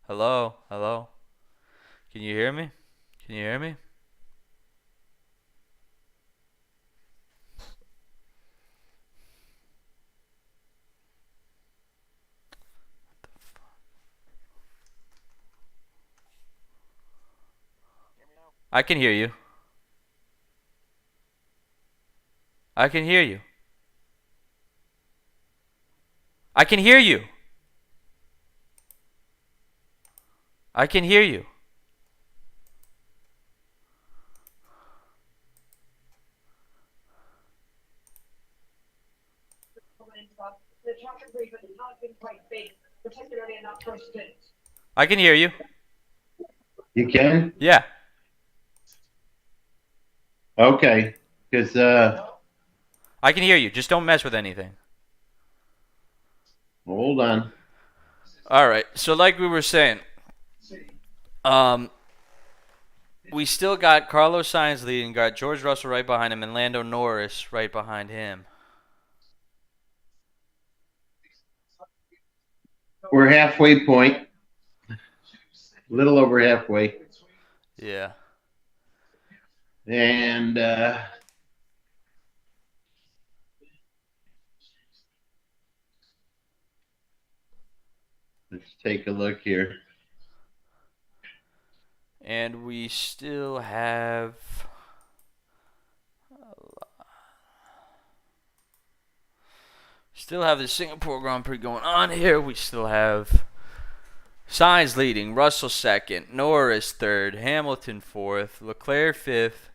Hello, hello. Can you hear me? Can you hear me? I can hear you. I can hear you. I can hear you. I can hear you. I can hear you. You can? Yeah. Okay. Because I can hear you. Just don't mess with anything. hold on. All right. So like we were saying, we still got Carlos Sainz leading, got George Russell right behind him, and Lando Norris right behind him. We're halfway point. A little over halfway. Yeah. And let's take a look here. And we still have the Singapore Grand Prix going on here. We still have Sainz leading, Russell second, Norris third, Hamilton fourth, Leclerc fifth,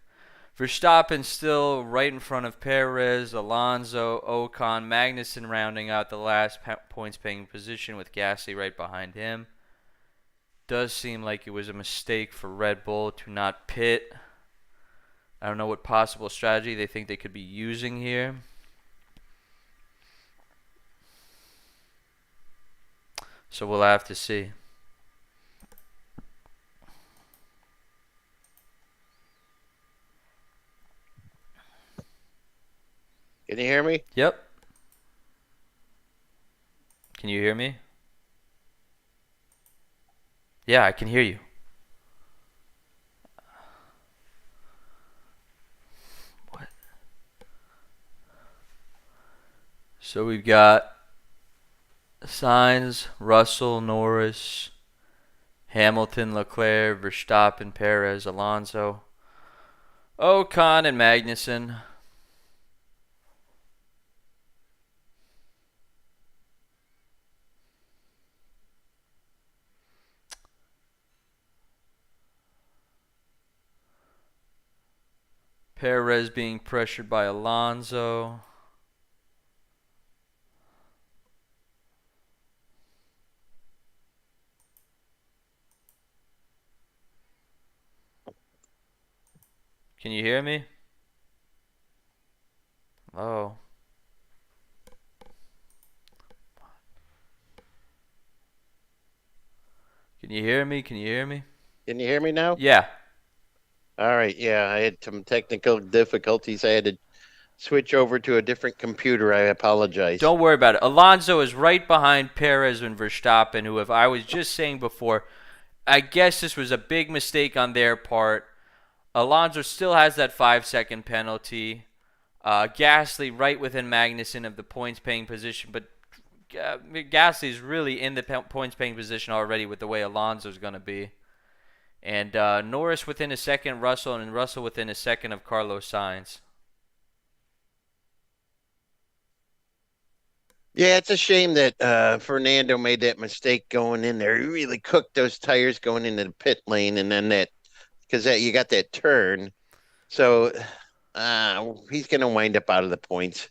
Verstappen still right in front of Perez, Alonso, Ocon, Magnussen rounding out the last points paying position with Gasly right behind him. Does seem like it was a mistake for Red Bull to not pit. I don't know what possible strategy they think they could be using here. So we'll have to see. Can you hear me? Yep. Can you hear me? Yeah, I can hear you. So we've got Sainz, Russell, Norris, Hamilton, Leclerc, Verstappen, Perez, Alonso, Ocon, and Magnussen. Perez being pressured by Alonso. Can you hear me? Oh. Can you hear me? Can you hear me? Can you hear me now? Yeah. All right. Yeah, I had some technical difficulties. I had to switch over to a different computer. I apologize. Don't worry about it. Alonso is right behind Perez and Verstappen, who, if I was just saying before, I guess this was a big mistake on their part. Alonso still has that 5-second penalty. Gasly right within Magnussen of the points-paying position, but Gasly is really in the points-paying position already with the way Alonso's going to be. And Norris within a second, Russell, and Russell within a second of Carlos Sainz. Yeah, it's a shame that Fernando made that mistake going in there. He really cooked those tires going into the pit lane, and then because you got that turn. So he's going to wind up out of the points.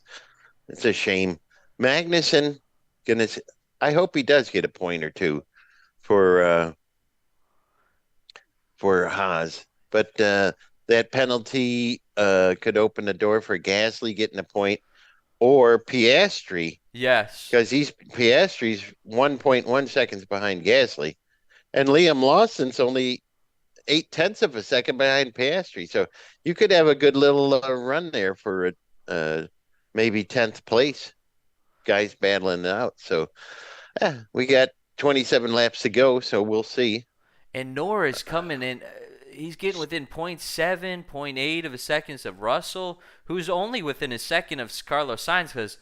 It's a shame. Magnussen, gonna. I hope he does get a point or two for Haas, but that penalty could open the door for Gasly getting a point or Piastri. Yes. Because Piastri's 1.1 seconds behind Gasly, and Liam Lawson's only 0.8 of a second behind Piastri. So you could have a good little run there for maybe 10th place. Guys battling it out. So we got 27 laps to go, so we'll see. And Norris coming in, he's getting within 0.7, 0.8 of a seconds of Russell, who's only within a second of Carlos Sainz, because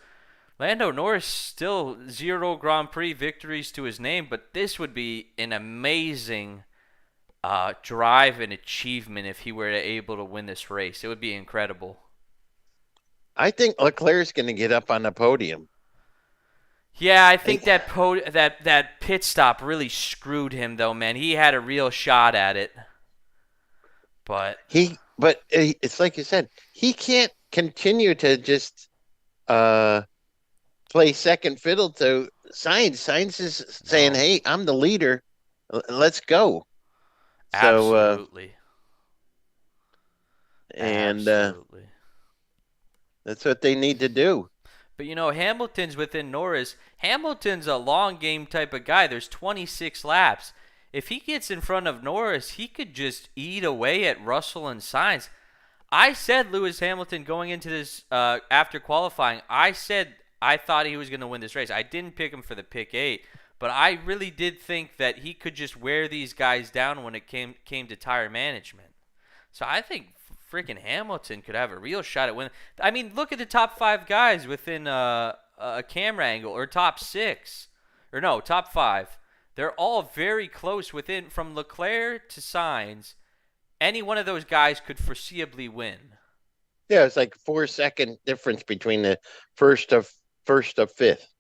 Lando Norris still 0 Grand Prix victories to his name, but this would be an amazing drive and achievement if he were able to win this race. It would be incredible. I think Leclerc's going to get up on the podium. Yeah, I think that pit stop really screwed him, though, man. He had a real shot at it, but it's like you said, he can't continue to just play second fiddle to Sainz. Sainz is saying, "Hey, I'm the leader. Let's go." Absolutely. Absolutely. That's what they need to do. But, Hamilton's within Norris. Hamilton's a long game type of guy. There's 26 laps. If he gets in front of Norris, he could just eat away at Russell and Sainz. I said Lewis Hamilton going into this after qualifying, I said I thought he was going to win this race. I didn't pick him for the pick 8, but I really did think that he could just wear these guys down when it came to tire management. So I think freaking Hamilton could have a real shot at winning. I mean, look at the top 5 guys within a camera angle, or top 6. Or no, top 5. They're all very close within, from Leclerc to Sainz. Any one of those guys could foreseeably win. Yeah, it's like 4-second difference between the first of fifth.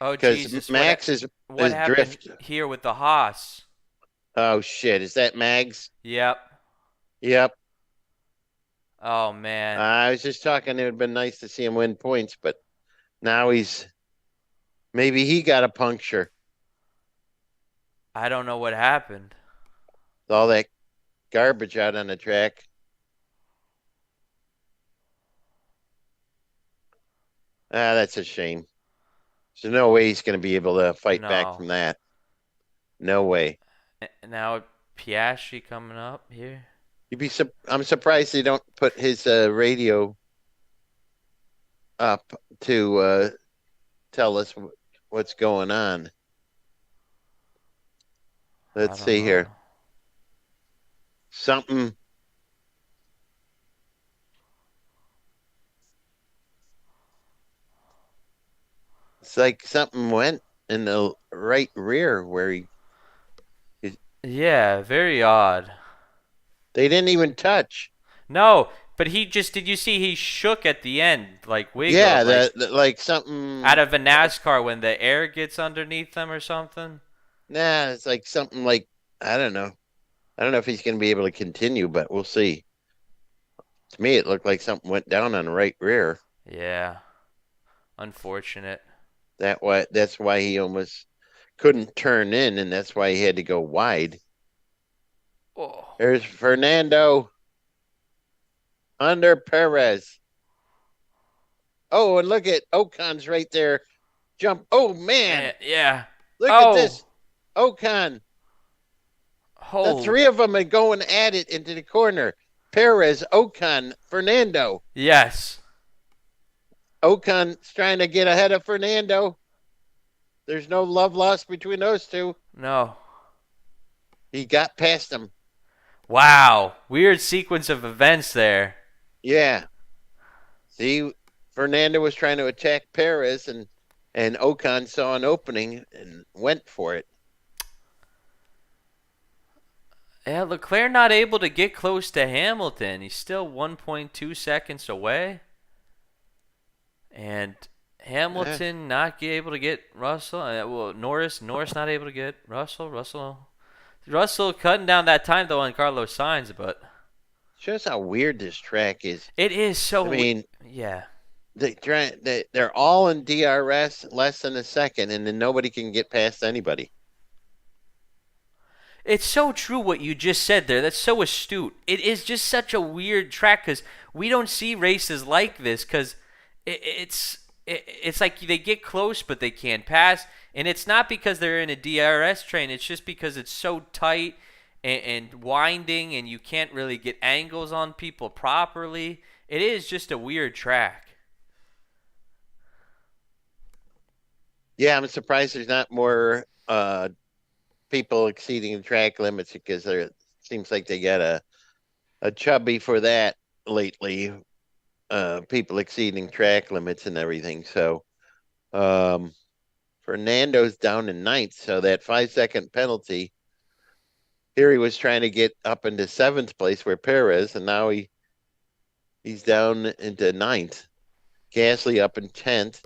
Oh, Jesus. Max what happened drift here with the Haas? Oh, shit. Is that Mags? Yep. Oh, man. I was just talking. It would have been nice to see him win points, but now maybe he got a puncture. I don't know what happened. All that garbage out on the track. That's a shame. There's no way he's going to be able to fight back from that. No way. Now Piastri coming up here. I'm surprised they don't put his radio up to tell us what's going on. Let's see here. It's like something went in the right rear where Yeah, very odd. they didn't even touch. No, but did you see he shook at the end, like Yeah, wiggled, like like something. out of a NASCAR when the air gets underneath them or something? Nah, it's like something like I don't know. I don't know if he's going to be able to continue, but we'll see. To me, it looked like something went down on the right rear. Yeah, unfortunate. That's why he almost couldn't turn in, and that's why he had to go wide. Oh, There's Fernando under Perez. Oh, and look at Ocon's right there. Jump. Oh man, yeah. look at Oh, this. Ocon. The oh, three of them are going at it into the corner. Perez, Ocon, Fernando. yes. Ocon's trying to get ahead of Fernando. There's no love lost between those two. No. He got past him. Wow, weird sequence of events there. Yeah. See, Fernando was trying to attack Perez, and Ocon saw an opening and went for it. Yeah, Leclerc not able to get close to Hamilton. He's still 1.2 seconds away. And Hamilton not able to get Russell. Well, Norris not able to get Russell cutting down that time though on Carlos Sainz, but Shows how weird this track is. it is so. I mean, yeah, they're all in DRS less than a second, and then nobody can get past anybody. it's so true what you just said there. That's so astute. It is just such a weird track because we don't see races like this because it's like they get close but they can't pass, and it's not because they're in a DRS train. It's just because it's so tight and winding, and you can't really get angles on people properly. It is just a weird track. Yeah, I'm surprised there's not more people exceeding the track limits because there seems like they got a chubby for that lately. People exceeding track limits and everything. So Fernando's down in ninth, so that 5-second penalty. Here he was trying to get up into seventh place where Perez, and now he's down into ninth. Gasly up in 10th.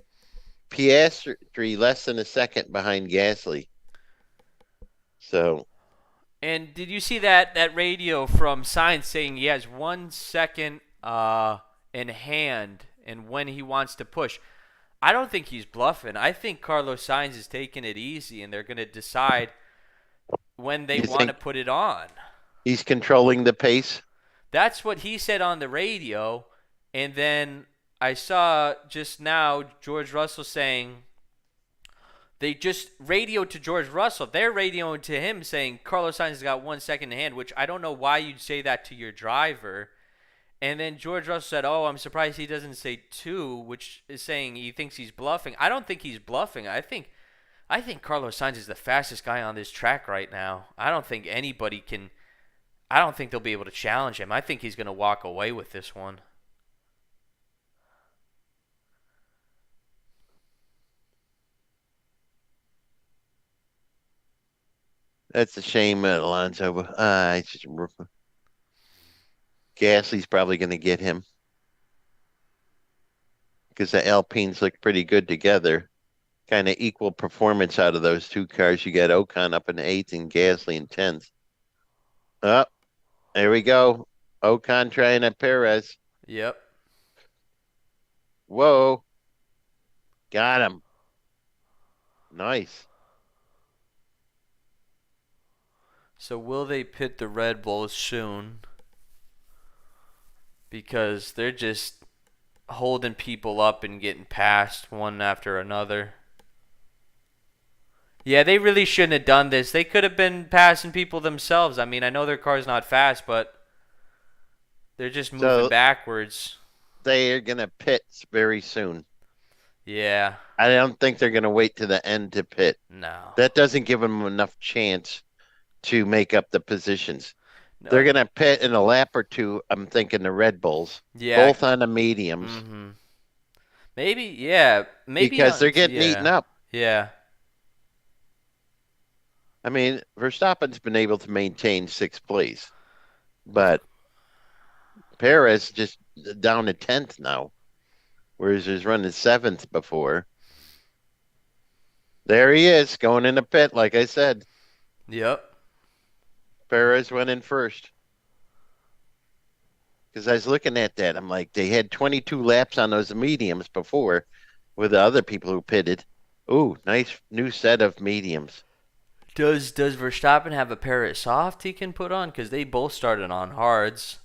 Piastri less than a second behind Gasly. So, And did you see that radio from Sainz saying he has 1 second in hand and when he wants to push? I don't think he's bluffing. I think Carlos Sainz is taking it easy, and they're going to decide when they You want to think- put it on. he's controlling the pace. That's what he said on the radio. And then I saw just now George Russell saying they just radioed to George Russell. They're radioing to him saying Carlos Sainz has got 1 second in hand, which I don't know why you'd say that to your driver. And then George Russell said, "Oh, I'm surprised he doesn't say 2," which is saying he thinks he's bluffing. I don't think he's bluffing. I think Carlos Sainz is the fastest guy on this track right now. I don't think anybody can. I don't think they'll be able to challenge him. I think he's going to walk away with this one. That's a shame, Alonso. Gasly's probably going to get him because the Alpines look pretty good together. Kind of equal performance out of those two cars. You got Ocon up in 8th and Gasly in 10th. Oh, there we go. Ocon trying at Perez. Yep. Whoa. Got him. Nice. So will they pit the Red Bulls soon? Because they're just holding people up and getting passed one after another. Yeah, they really shouldn't have done this. They could have been passing people themselves. I mean, I know their car's not fast, but they're just moving backwards. They are going to pit very soon. Yeah. I don't think they're going to wait to the end to pit. No. That doesn't give them enough chance to make up the positions. No. They're going to pit in a lap or two, I'm thinking the Red Bulls. Yeah. Both on the mediums. Mm-hmm. Maybe, yeah, maybe because they're not. getting eaten up. Yeah. I mean, Verstappen's been able to maintain sixth place, but Perez just down to 10th now, whereas he was running seventh before. There he is going in the pit, like I said. Yep. Perez went in first. Because I was looking at that, I'm like, they had 22 laps on those mediums before with the other people who pitted. Ooh, nice new set of mediums. Does Verstappen have a pair of soft he can put on? Because they both started on hards.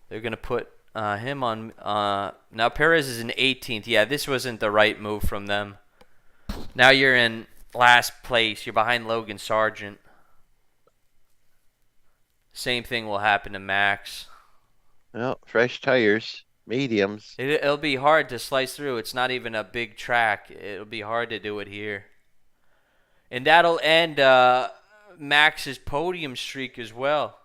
They're gonna put him on. Now Perez is in 18th. Yeah, this wasn't the right move from them. Now you're in last place. You're behind Logan Sargent. Same thing will happen to Max. Well, fresh tires, mediums. It'll be hard to slice through. It's not even a big track. It'll be hard to do it here. And that'll end Max's podium streak as well.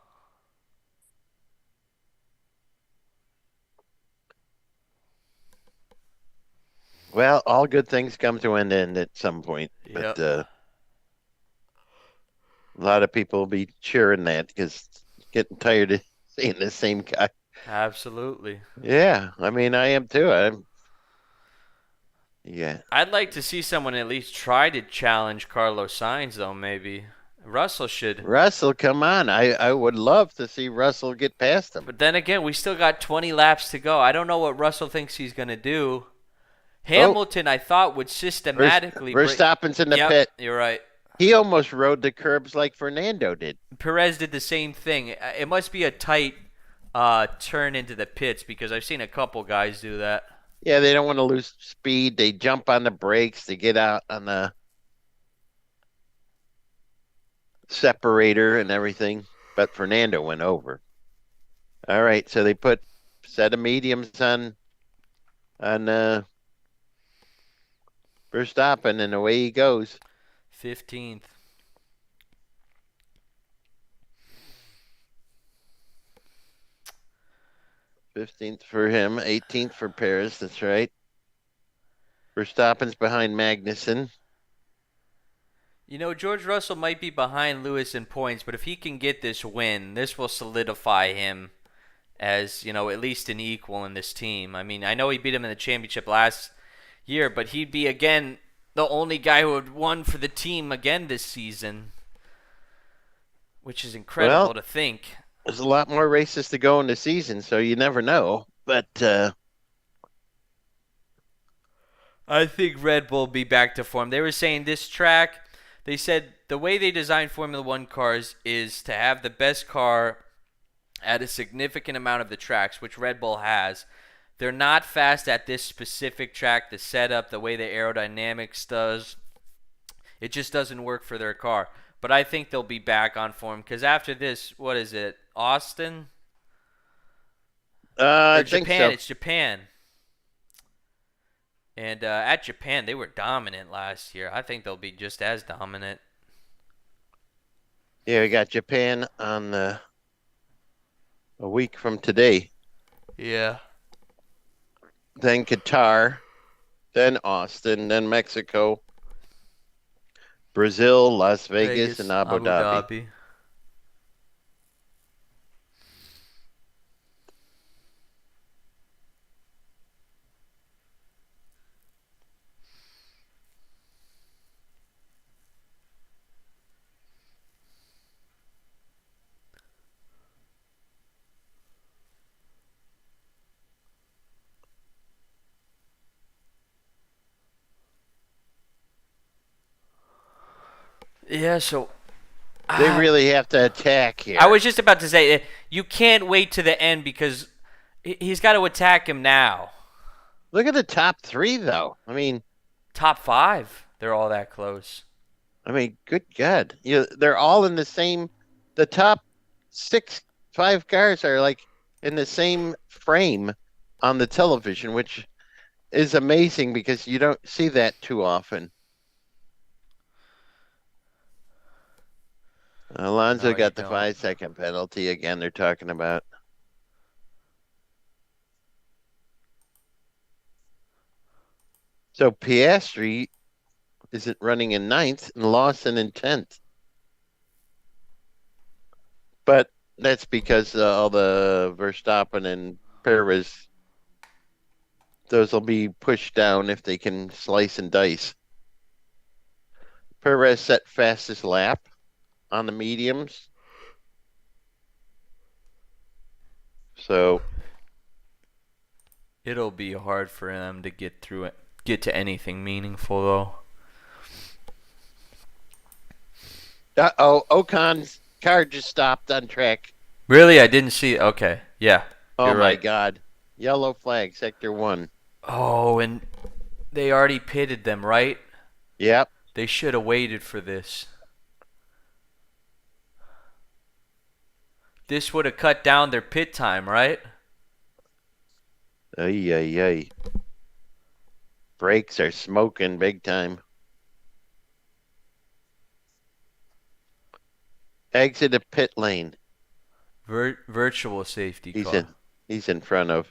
Well, all good things come to an end at some point. Yep. But a lot of people will be cheering that because getting tired of seeing the same guy. Absolutely. Yeah, I mean, I am too. Yeah. I'd like to see someone at least try to challenge Carlos Sainz, though, maybe. Russell should. Russell, come on. I would love to see Russell get past him. But then again, we still got 20 laps to go. I don't know what Russell thinks he's going to do. Hamilton, I thought, would systematically Verstappen's in the pit. You're right. He almost rode the curbs like Fernando did. Perez did the same thing. It must be a tight turn into the pits because I've seen a couple guys do that. Yeah, they don't want to lose speed. They jump on the brakes. They get out on the separator and everything. But Fernando went over. All right, so they put set of mediums on Verstappen, and away he goes. 15th. '15th for him, 18th for Perez. That's right. Verstappen's behind Magnussen. You know, George Russell might be behind Lewis in points, but if he can get this win, this will solidify him as, at least an equal in this team. I mean, I know he beat him in the championship last year, but he'd be, again, the only guy who had won for the team again this season, which is incredible to think. There's a lot more races to go in the season, so you never know. But I think Red Bull will be back to form. They were saying this track, they said the way they design Formula One cars is to have the best car at a significant amount of the tracks, which Red Bull has. They're not fast at this specific track, the setup, the way the aerodynamics does. It just doesn't work for their car. But I think they'll be back on form because after this, what is it, Austin? I think Japan. so. It's Japan. And at Japan, they were dominant last year. I think they'll be just as dominant. Yeah, we got Japan on a week from today. Yeah. Then Qatar, then Austin, then Mexico, Brazil, Las Vegas, and Abu Dhabi. Yeah, so They really have to attack here. I was just about to say, you can't wait to the end because he's got to attack him now. Look at the top three, though. I mean, top five. They're all that close. I mean, good God. They're all in the same. The top five cars are like in the same frame on the television, which is amazing because you don't see that too often. Alonso got the 5-second penalty again. They're talking about. So Piastri isn't running in ninth and Lawson in 10th. But that's because all the Verstappen and Perez, those will be pushed down if they can slice and dice. Perez set fastest lap on the mediums. So It'll be hard for them to get through it, get to anything meaningful though. Ocon's car just stopped on track. Really, I didn't see. Okay, yeah, Oh you're my right. God. Yellow flag, sector 1. Oh, and they already pitted them, right? Yep. They should have waited for this. This would have cut down their pit time, right? Ay, ay, ay. Brakes are smoking big time. Exit a pit lane. Virtual safety He's car. he's in front of.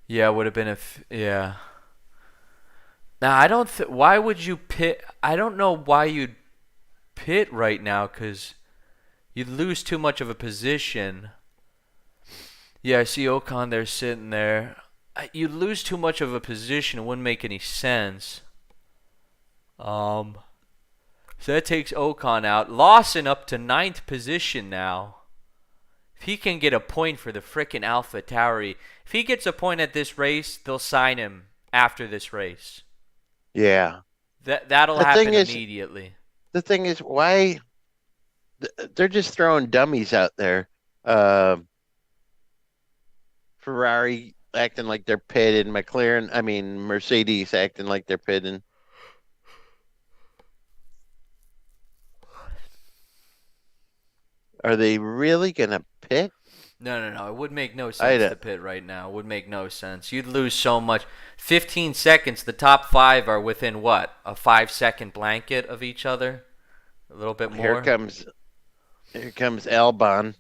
Yeah, would have been yeah. Now I don't. Why would you pit? I don't know why you'd pit right now, cause you'd lose too much of a position. Yeah, I see Ocon there sitting there. You'd lose too much of a position. It wouldn't make any sense. So that takes Ocon out. Lawson up to ninth position now. If he can get a point for the frickin' AlphaTauri, if he gets a point at this race, they'll sign him after this race. Yeah. That'll The happen thing is- immediately. The thing is, why they're just throwing dummies out there. Ferrari acting like they're pitted, Mercedes acting like they're pitting. Are they really gonna pit? No. It would make no I sense don't- to pit right now. It would make no sense. You'd lose so much. 15 seconds. The top five are within what? A 5-second blanket of each other? A little bit more? Here comes Albon,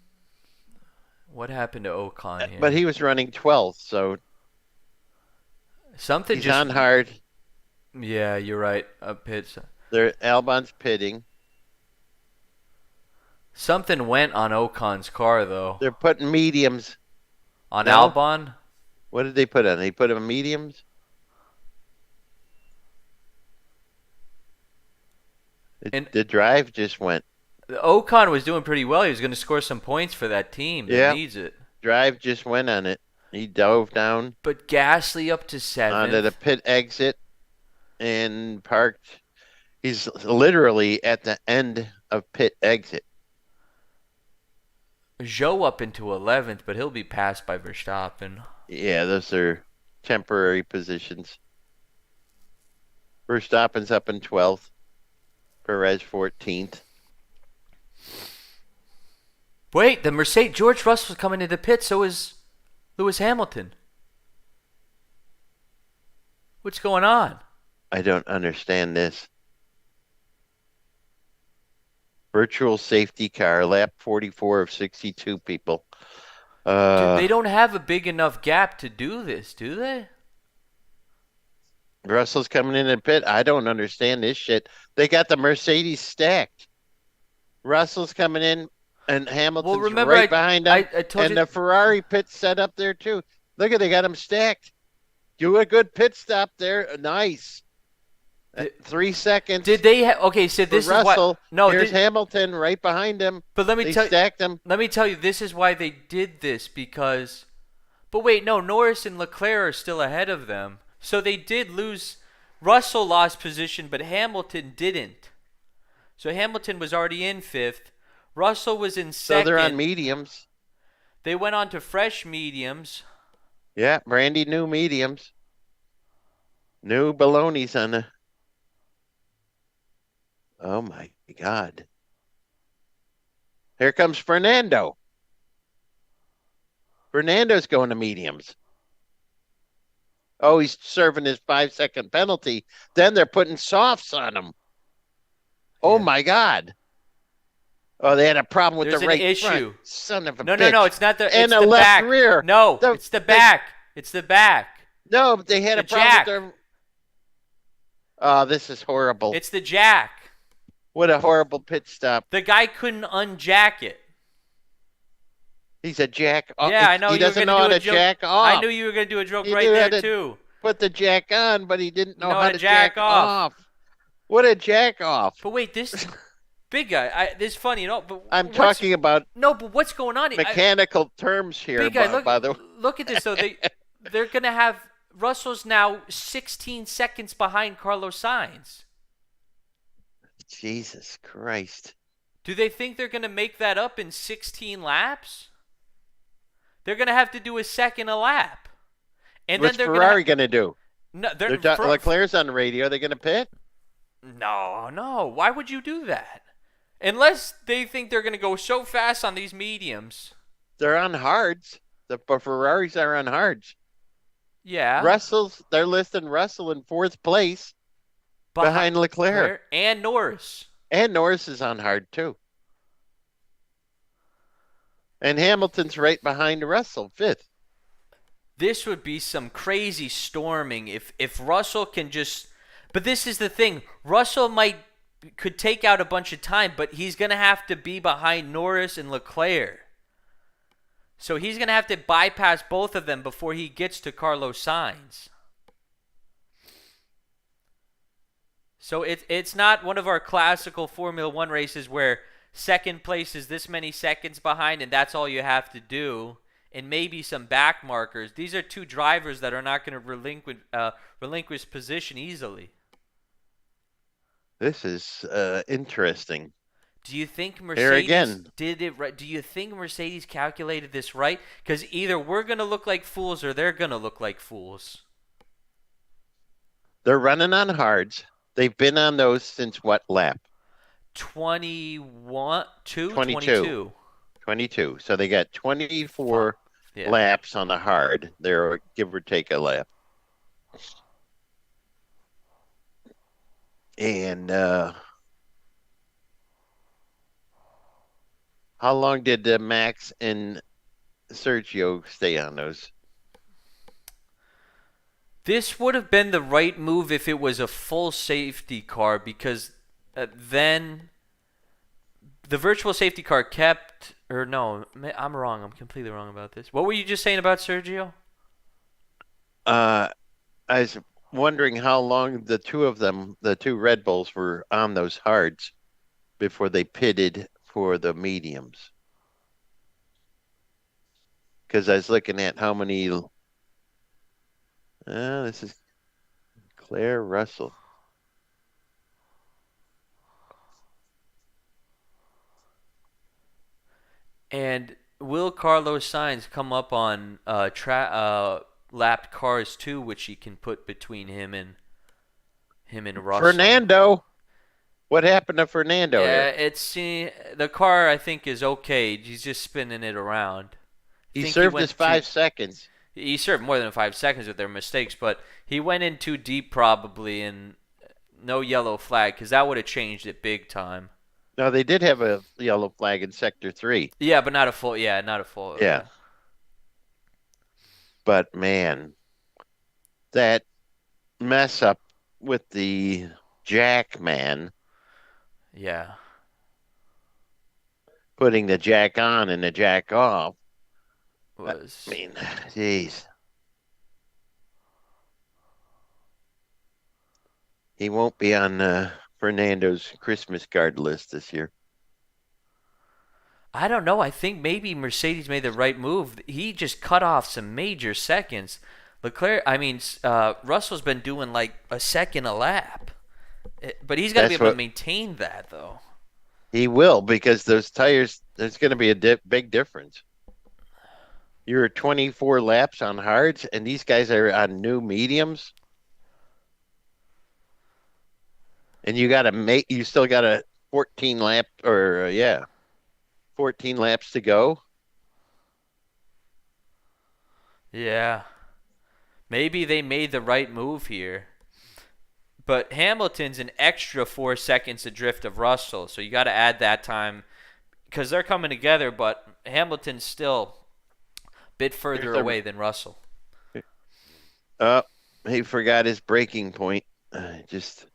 What happened to Ocon here? but he was running 12th, so Something he's just. on hard. Yeah, you're right. Pits. Albon's pitting. Something went on Ocon's car though. They're putting mediums. On No. Albon. What did they put on? They put on mediums. And- The drive just went. Ocon was doing pretty well. He was going to score some points for that team that Yeah. needs it. Drive just went on it. He dove down But Gasly up to onto the 7th. pit exit and parked. He's literally at the end of pit exit. Zhou up into 11th, but he'll be passed by Verstappen. Yeah, those are temporary positions. Verstappen's up in 12th. Perez 14th. Wait, the Mercedes George Russell's coming into the pit, so is Lewis Hamilton. What's going on? I don't understand this. Virtual safety car, lap 44 of 62 people. Dude, they don't have a big enough gap to do this, do they? Russell's coming in the pit. I don't understand this shit. They got the Mercedes stacked. Russell's coming in, and Hamilton's Well, remember, right behind him. I told And you. the Ferrari pit's set up there too. Look at they got them stacked. Do a good pit stop there. Nice. 3 seconds. Did they? Okay, so for this is Russell. why. No, Here's Hamilton right behind him. but let me They tell you. stacked him. Let me tell you, this is why they did this because. But wait, no, Norris and Leclerc are still ahead of them, so they did lose. Russell lost position, but Hamilton didn't. So Hamilton was already in 5th. Russell was in 2nd. So they're on mediums. They went on to fresh mediums. Yeah, brandy new mediums. New baloney's on the. Oh my God. Here comes Fernando. Fernando's going to mediums. Oh, he's serving his 5-second penalty. Then they're putting softs on him. Oh Yeah. my God. Oh, they had a problem with There's the an right issue. front. Son of a No, bitch. no, no. It's not the. And It's the the left back. rear. No, The- it's the back. It's the back. No, they had The a problem jack. with their. Oh, this is horrible. It's the jack. What a horrible pit stop. The guy couldn't unjack it. He's a jack off. Yeah, I know He you were doesn't gonna know do how a to joke. jack off. I knew you were gonna do a joke He right knew how there to too. Put the jack on, but he didn't know No, how to to jack jack off. off. What a jack off. But wait, this big guy. This is funny, you know. But I'm what's- talking about No, but what's going on? mechanical terms here, Big guy, by the way. look at this. So they're gonna have Russell's now 16 seconds behind Carlos Sainz. Jesus Christ. Do they think they're gonna make that up in 16 laps? They're gonna have to do a second a lap, and What's then they're Ferrari going to do? no, Leclerc's on the radio. They're going to pit? No. Why would you do that? Unless they think they're gonna go so fast on these mediums. They're on hards. The Ferraris are on hards. Yeah. They're listing Russell in 4th place behind Leclerc. and Norris. And Norris is on hard too. And Hamilton's right behind Russell, 5th. This would be some crazy storming if Russell can just. But this is the thing. Russell could take out a bunch of time, but he's gonna have to be behind Norris and Leclerc. So he's gonna have to bypass both of them before he gets to Carlos Sainz. So it's not one of our classical Formula One races where second place is this many seconds behind and that's all you have to do, and maybe some back markers. These are two drivers that are not going to relinquish position easily. This is interesting. Do you think Here again. Mercedes did it right? Do you think Mercedes calculated this right? Because either we're going to look like fools or they're going to look like fools. They're running on hards. They've been on those since what lap? 22. 22. So they got 24 Yeah. laps on the hard. They're give or take a lap. And how long did Max and Sergio stay on those? This would have been the right move if it was a full safety car, because then the virtual safety car kept, or no, I'm wrong. I'm completely wrong about this. What were you just saying about Sergio? I was wondering how long the two of them, the two Red Bulls, were on those hards before they pitted for the mediums. Because I was looking at how many. This is Claire Russell. And will Carlos Sainz come up on lapped cars too, which he can put between him and Russell? Fernando. What happened to Fernando? Yeah, here? the car I think is okay. He's just spinning it around. He think served went his 5 seconds. He served more than 5 seconds with their mistakes, but he went in too deep probably, and no yellow flag, because that would have changed it big time. No, they did have a yellow flag in Sector 3. Yeah, but not a full. Yeah, not a full. Yeah. But man, that mess up with the jack man, Yeah. putting the jack on and the jack off. Was I mean, jeez. He won't be on Fernando's Christmas card list this year. I don't know. I think maybe Mercedes made the right move. He just cut off some major seconds. Russell's been doing like a second a lap, but he's got to be able to maintain that though. He will, because those tires, there's going to be a big difference. You're 24 laps on hards, and these guys are on new mediums. And you still got a 14 laps to go. Yeah. Maybe they made the right move here. But Hamilton's an extra 4 seconds adrift of Russell, so you got to add that time because they're coming together, but Hamilton's still a bit further Here's a- away than Russell. Oh, he forgot his breaking point. Just.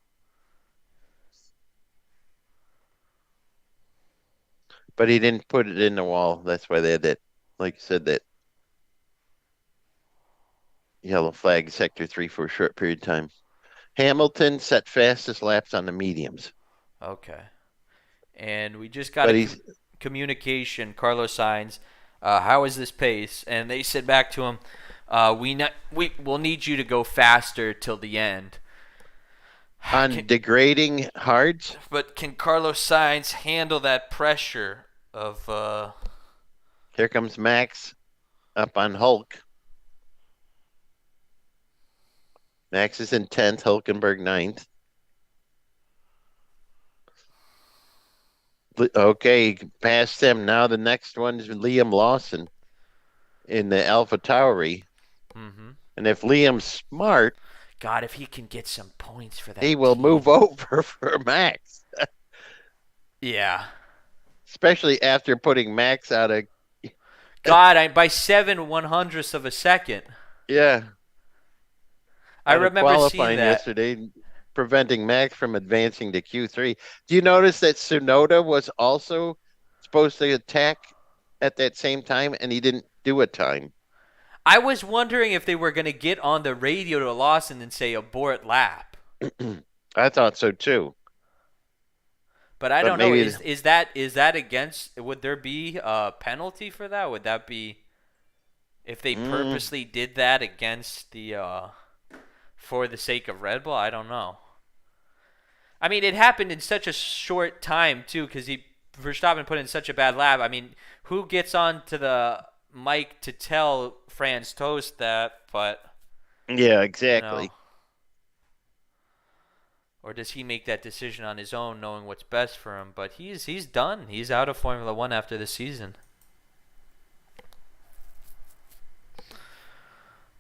But he didn't put it in the wall. That's why they had that, like you said, that yellow flag, sector 3 for a short period of time. Hamilton set fastest laps on the mediums. Okay. And we just got But a he's communication, Carlos Sainz, how is this pace? And they said back to him, we'll need you to go faster till the end. on degrading hards. But can Carlos Sainz handle that pressure of Here comes Max up on Hulk. Max is in 10th, Hulkenberg 9th. Okay, past him. Now the next one is Liam Lawson in the Alpha Tauri. And if Liam's smart, God, if he can get some points for that, he will team. move over for Max. Yeah. Especially after putting Max out of. God, by 7/100ths of a second. Yeah. I out of remember qualifying seeing that. yesterday, preventing Max from advancing to Q3. Do you notice that Tsunoda was also supposed to attack at that same time, and he didn't do a time? I was wondering if they were going to get on the radio to Lawson and say abort lap. I thought so too. But I But don't know. maybe- Is that against? Would there be a penalty for that? Would that be if they purposely did that against the for the sake of Red Bull? I don't know. I mean, it happened in such a short time too, because Verstappen put in such a bad lap. I mean, who gets on to the mic to tell Franz Toast that? But Yeah, you exactly. know. Or does he make that decision on his own, knowing what's best for him? But he's done. He's out of Formula One after the season.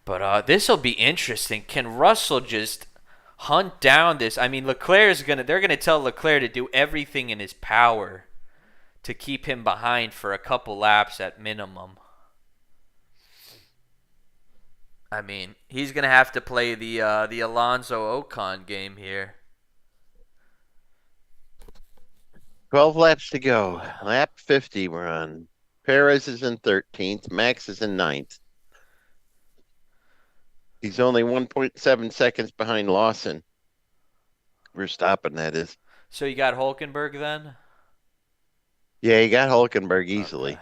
But this will be interesting. Can Russell just hunt down this? I mean, they're gonna tell Leclerc to do everything in his power to keep him behind for a couple laps at minimum. I mean, he's gonna have to play the Alonso Ocon game here. 12 laps to go. Lap 50 we're on. Perez is in 13th. Max is in 9th. He's only 1.7 seconds behind Lawson. Verstappen, that is. So you got Hulkenberg then? Yeah, he got Hulkenberg easily. Okay.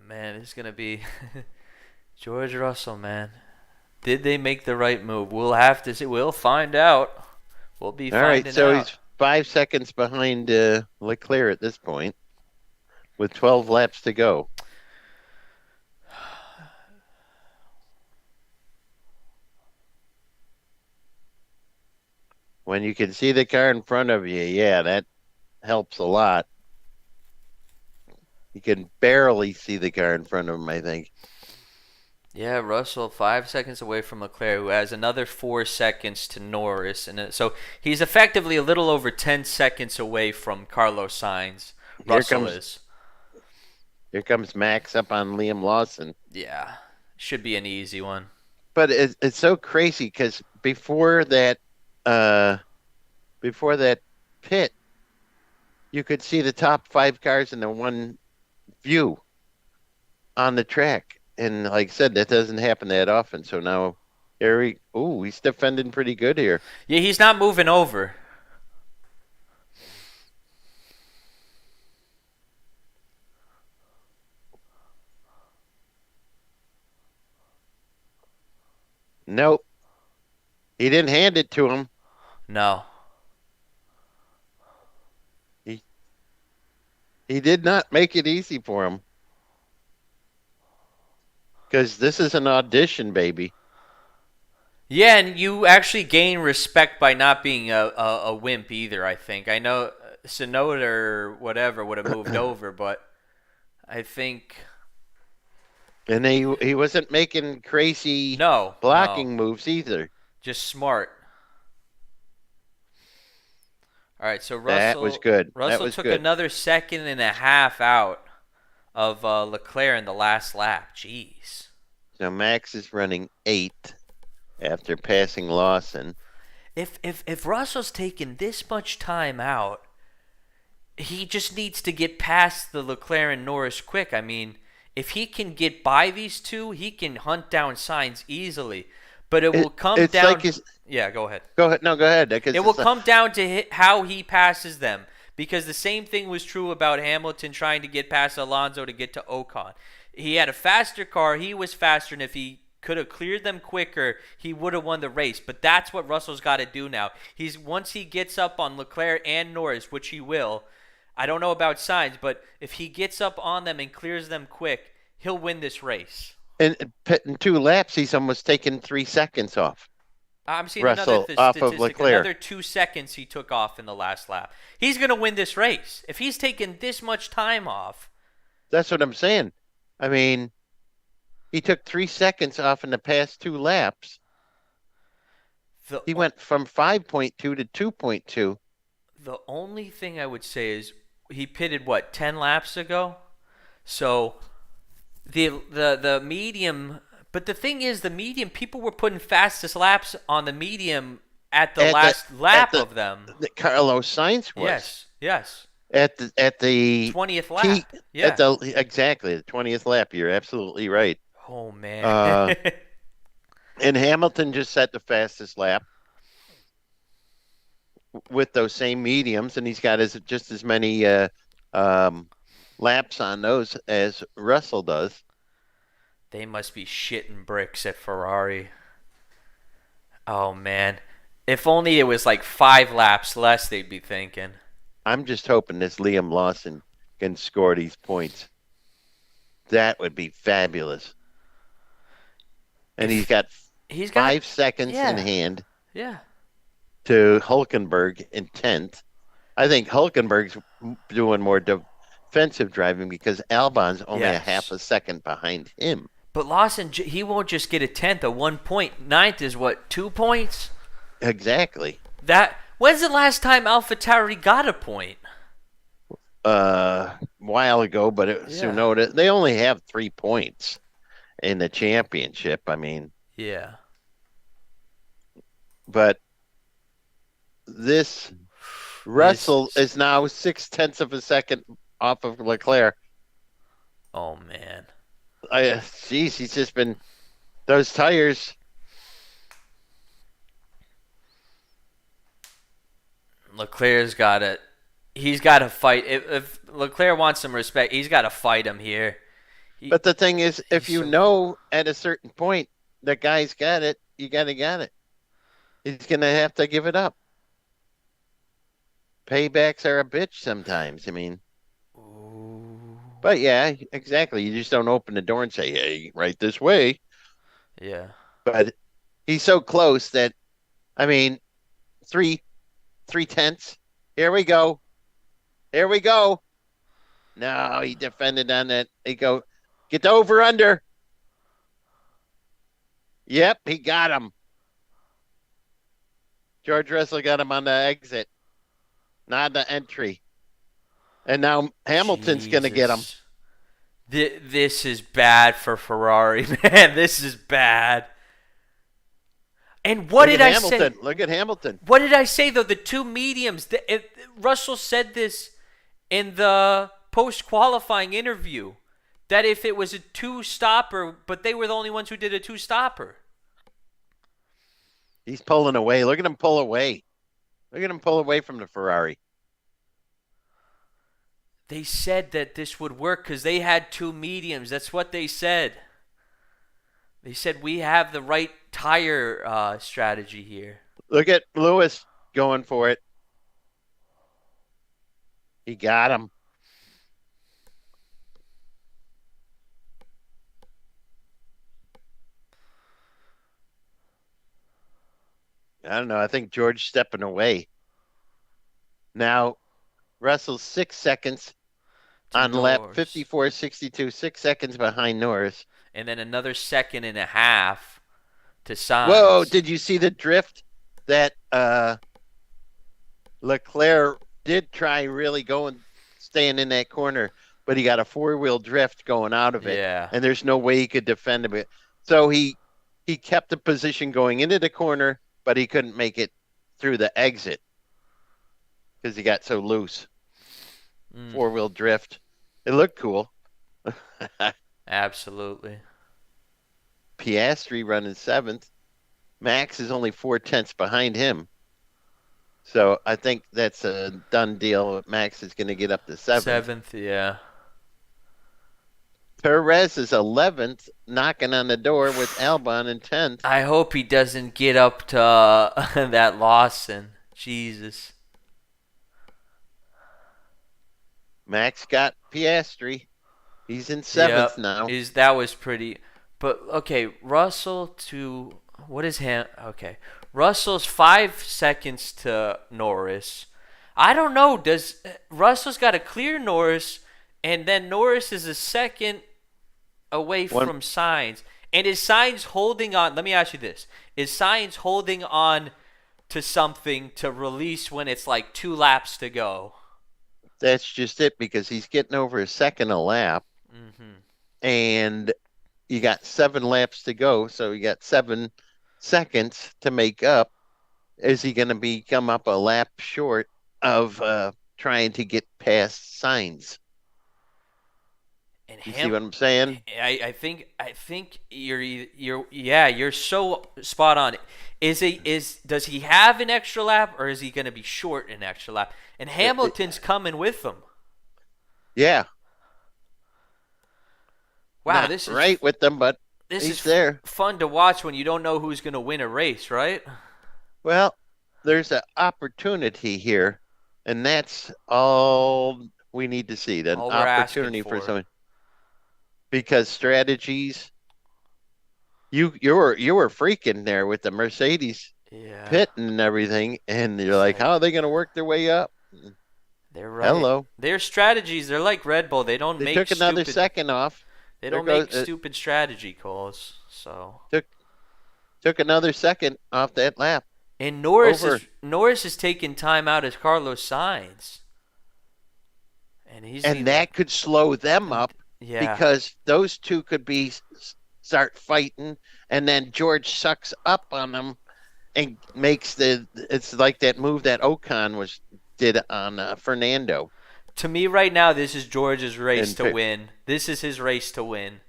Man, this is going to be George Russell, man. Did they make the right move? We'll have to see. We'll find out. We'll be All right, finding so out. he's 5 seconds behind Leclerc at this point with 12 laps to go. When you can see the car in front of you, yeah, that helps a lot. You can barely see the car in front of him, I think. Yeah, Russell 5 seconds away from Leclerc, who has another 4 seconds to Norris, and so he's effectively a little over 10 seconds away from Carlos Sainz. Russell is. Here comes Max up on Liam Lawson. Yeah, should be an easy one. But it's so crazy because before that pit, you could see the top 5 cars in the one view on the track. And like I said, that doesn't happen that often. So now he's defending pretty good here. Yeah, he's not moving over. Nope. He didn't hand it to him. No. He did not make it easy for him. Because this is an audition, baby. Yeah, and you actually gain respect by not being a wimp either, I think. I know Tsunoda or whatever would have moved over, but I think And he wasn't making crazy No, no, blocking moves either. just smart. All right, so That was Russell good. That Russell was took good. another second and a half out of Leclerc in the last lap. Jeez. So Max is running 8 after passing Lawson. If Russell's taking this much time out, he just needs to get past the Leclerc and Norris quick. I mean, if he can get by these two, he can hunt down Sainz easily. But it will come It's like down. he's. Yeah, go ahead. Go ahead. No, go ahead. Because It will come down to how he passes them. Because the same thing was true about Hamilton trying to get past Alonso to get to Ocon. He had a faster car. He was faster. And if he could have cleared them quicker, he would have won the race. But that's what Russell's got to do now. Once he gets up on Leclerc and Norris, which he will. I don't know about Sainz, but if he gets up on them and clears them quick, he'll win this race. in 2 laps, he's almost taken 3 seconds off. I'm seeing Russell another off of statistic. Leclerc. Another 2 seconds he took off in the last lap. He's going to win this race. If he's taken this much time off. That's what I'm saying. I mean, he took 3 seconds off in the past 2 laps. He went from 5.2 to 2.2. The only thing I would say is he pitted, what, 10 laps ago? So the medium. But the thing is, the medium, people were putting fastest laps on the medium at the last lap of them. Carlos Sainz was. Yes, yes. At the 20th lap. Yeah. At exactly the 20th lap. You're absolutely right. Oh, man. And Hamilton just set the fastest lap with those same mediums, and he's got just as many laps on those as Russell does. They must be shitting bricks at Ferrari. Oh, man. If only it was like 5 laps less, they'd be thinking. I'm just hoping this Liam Lawson can score these points. That would be fabulous. And he's got 5 seconds in hand. Yeah. To Hulkenberg in 10th. I think Hulkenberg's doing more defensive driving because Albon's only a half a second behind him. But Lawson, he won't just get a 10th, a 1 point. 9th is what, 2 points? Exactly. When's the last time AlphaTauri got a point? While ago, but Tsunoda, they only have 3 points in the championship. I mean, yeah. But Russell is now 0.6 of a second off of Leclerc. Oh man. He's just been those tires. Leclerc's got it. He's got to fight. If Leclerc wants some respect, he's got to fight him here. But the thing is, if you know at a certain point the guy's got it, you got it. He's going to have to give it up. Paybacks are a bitch sometimes. I mean, but yeah, exactly. You just don't open the door and say, "Hey, right this way." Yeah. But he's so close that, I mean, 3/10. Here we go. No, he defended on that. He go, get the over under. Yep, he got him. George Russell got him on the exit, not the entry. And now Hamilton's going to get him. This is bad for Ferrari, man. This is bad. And what did I say? Look at Hamilton. What did I say, though? The two mediums. Russell said this in the post-qualifying interview, that if it was a two-stopper, but they were the only ones who did a two-stopper. He's pulling away. Look at him pull away. Look at him pull away from the Ferrari. They said that this would work because they had two mediums. That's what they said. They said we have the right tire strategy here. Look at Lewis going for it. He got him. I don't know. I think George stepping away. Now, Russell's 6 seconds on lap Norris. 54.62, 6 seconds behind Norris. And then another second and a half to Sainz. Whoa, did you see the drift that Leclerc did try really staying in that corner, but he got a four-wheel drift going out of it. Yeah. And there's no way he could defend it. So he kept the position going into the corner, but he couldn't make it through the exit because he got so loose. Four-wheel drift. It looked cool. Absolutely. Piastri running 7th. Max is only 4/10 behind him. So I think that's a done deal. Max is going to get up to 7th. 7th, yeah. Perez is 11th, knocking on the door with Albon in 10th. I hope he doesn't get up to that Lawson. Jesus. Max got Piastri. He's in 7th now. That was pretty. But, okay, Russell to. What is him? Okay. Russell's 5 seconds to Norris. I don't know. Russell's got to clear Norris, and then Norris is a second away from Sainz. And is Sainz holding on? Let me ask you this. Is Sainz holding on to something to release when it's like 2 laps to go? That's just it, because he's getting over a second a lap. And you got 7 laps to go, so you got 7 seconds to make up. Is he going to come up a lap short of trying to get past Sainz? And you see what I'm saying? I think you're so spot on. Does he have an extra lap, or is he going to be short an extra lap? And Hamilton's coming with him. Yeah. Wow, Not this is right with them, but he's there. Fun to watch when you don't know who's going to win a race, right? Well, there's an opportunity here, and that's all we need to see. An opportunity for someone. Because strategies, you were freaking there with the Mercedes pitting and everything, and you're like, how are they going to work their way up? They're right. Hello. Their strategies, they're like Red Bull. They took another second off. They don't make stupid strategy calls. So took another second off that lap. And Norris is taking time out as Carlos Sainz. And that could slow them up. Yeah. Because those two could start fighting, and then George sucks up on them and makes it's like that move that Ocon did on Fernando. To me right now, this is George's race to win. This is his race to win.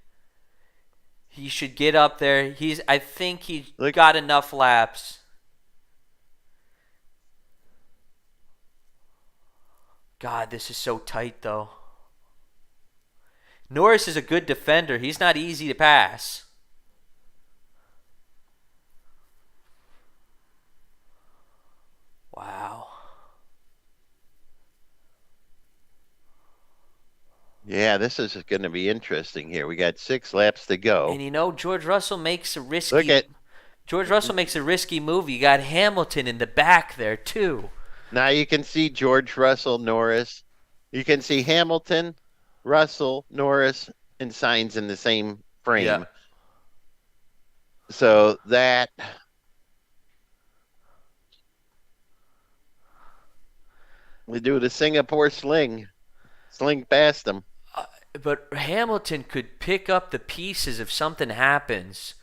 He should get up there. I think he got enough laps. God, this is so tight though. Norris is a good defender. He's not easy to pass. Wow. Yeah, this is going to be interesting here. We got 6 laps to go. And George Russell makes a risky move. You got Hamilton in the back there too. Now you can see George Russell, Norris. You can see Hamilton, Russell, Norris, and Sainz in the same frame. Yeah. So that we do the Singapore sling past them. But Hamilton could pick up the pieces if something happens.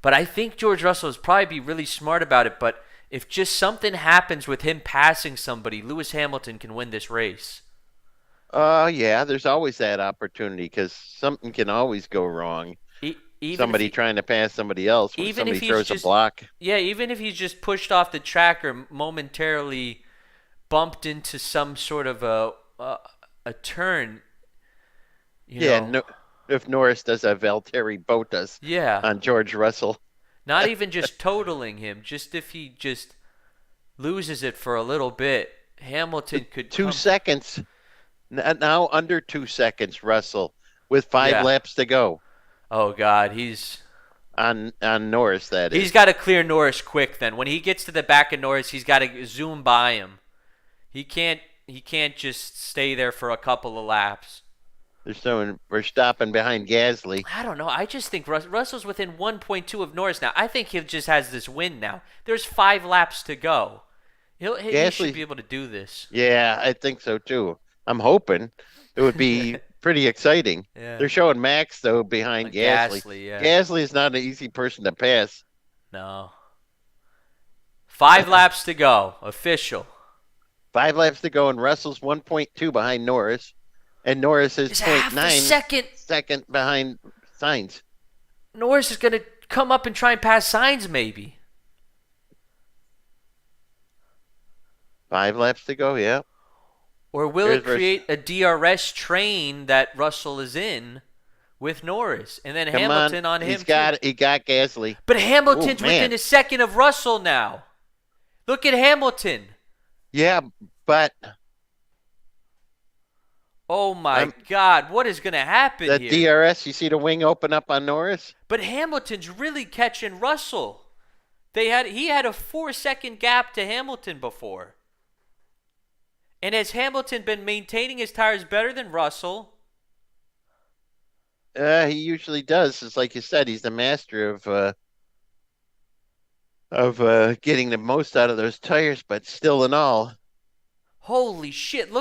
But I think George Russell is probably be really smart about it. But if just something happens with him passing somebody, Lewis Hamilton can win this race. Yeah, there's always that opportunity because something can always go wrong. Somebody trying to pass somebody else when somebody throws a block. Yeah, even if he's just pushed off the track or momentarily bumped into some sort of a turn. If Norris does a Valtteri Bottas on George Russell. Not even just totaling him, just if he just loses it for a little bit, Hamilton could 2 seconds. Now under 2 seconds, Russell, with 5 laps to go. Oh, God, he's... On Norris, that is. He's got to clear Norris quick then. When he gets to the back of Norris, he's got to zoom by him. He can't just stay there for a couple of laps. We're stopping behind Gasly. I don't know. I just think Russell's within 1.2 of Norris now. I think he just has this win now. There's 5 laps to go. He should be able to do this. Yeah, I think so too. I'm hoping it would be pretty exciting. Yeah. They're showing Max though behind Gasly. Gasly, yeah. Gasly is not an easy person to pass. No. 5 laps to go. Official. 5 laps to go, and Russell's 1.2 behind Norris, and Norris is It's half a 0.9 second behind Sainz. Norris is going to come up and try and pass Sainz, maybe. 5 laps to go, yeah. Or will it create a DRS train that Russell is in with Norris, and then Hamilton on him? He got Gasly. But Hamilton's within a second of Russell now. Look at Hamilton. Yeah, but oh my God, what is going to happen the here? DRS, you see the wing open up on Norris? But Hamilton's really catching Russell. He had a 4-second gap to Hamilton before. And has Hamilton been maintaining his tires better than Russell? He usually does. It's like you said, he's the master of getting the most out of those tires, but still in all. Holy shit,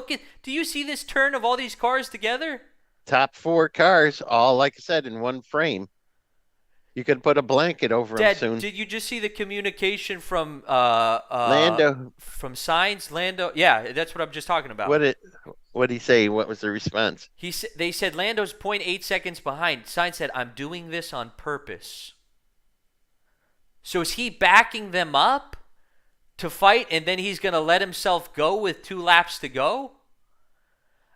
do you see this turn of all these cars together? Top 4 cars, all, like I said, in one frame. You could put a blanket over them soon. Did you just see the communication from Lando? From Sainz? Lando? Yeah, that's what I'm just talking about. What did he say? What was the response? They said Lando's 0.8 seconds behind. Sainz said, "I'm doing this on purpose." So is he backing them up to fight, and then he's going to let himself go with 2 laps to go?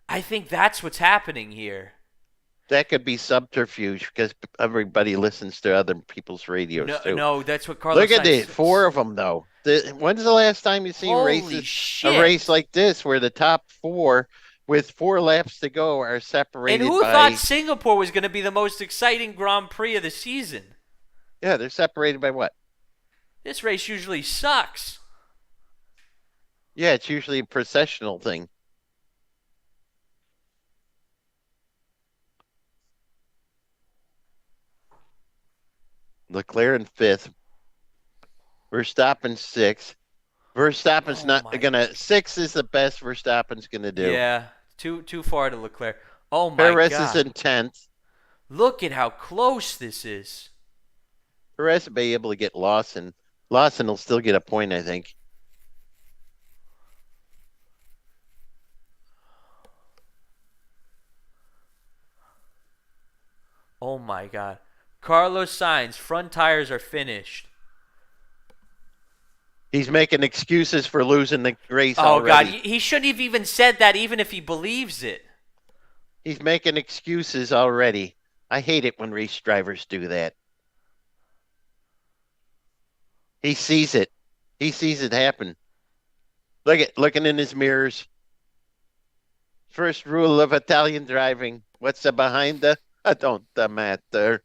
I think that's what's happening here. That could be subterfuge because everybody listens to other people's radios too. No, that's what Carlos. Look at this, 4 of them though. When's the last time you seen a race like this where the top 4 with 4 laps to go are separated? And who thought Singapore was going to be the most exciting Grand Prix of the season? Yeah, they're separated by what? This race usually sucks. Yeah, it's usually a processional thing. Leclerc in 5th. Verstappen 6th. Verstappen's not gonna. 6th is the best Verstappen's gonna do. Yeah, too far to Leclerc. Oh my Perez God. is in 10th. Look at how close this is. Perez will be able to get Lawson. Lawson will still get a point, I think. Oh my God. Carlos Sainz, front tires are finished. He's making excuses for losing the race already. Oh, God. He shouldn't have even said that even if he believes it. He's making excuses already. I hate it when race drivers do that. He sees it. He sees it happen. Looking in his mirrors. First rule of Italian driving. What's the behind the? I don't matter.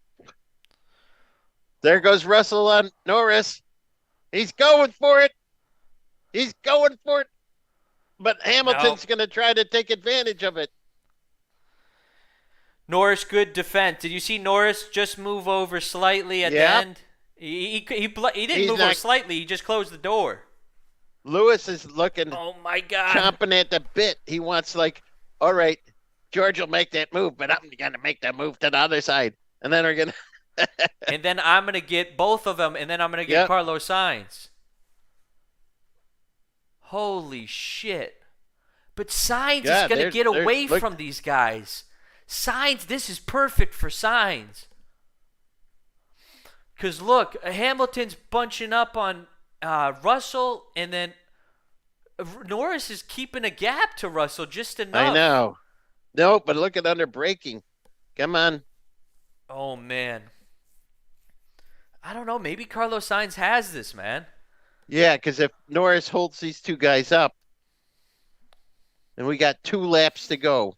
There goes Russell on Norris. He's going for it. He's going for it. But Hamilton's going to try to take advantage of it. Norris, good defense. Did you see Norris just move over slightly at the end? He didn't move over slightly. He just closed the door. Lewis is looking. Oh my God! Chomping at the bit. He wants all right, George will make that move, but I'm gonna make that move to the other side, and then we're gonna. And then I'm gonna get both of them, and then I'm gonna get Carlos Sainz. Holy shit! But Sainz is gonna get away from these guys. Sainz, this is perfect for Sainz. Because look, Hamilton's bunching up on Russell, and then Norris is keeping a gap to Russell just enough. I know. No, but look at under braking. Come on. Oh, man. I don't know. Maybe Carlos Sainz has this, man. Yeah, because if Norris holds these 2 guys up, and we got 2 laps to go.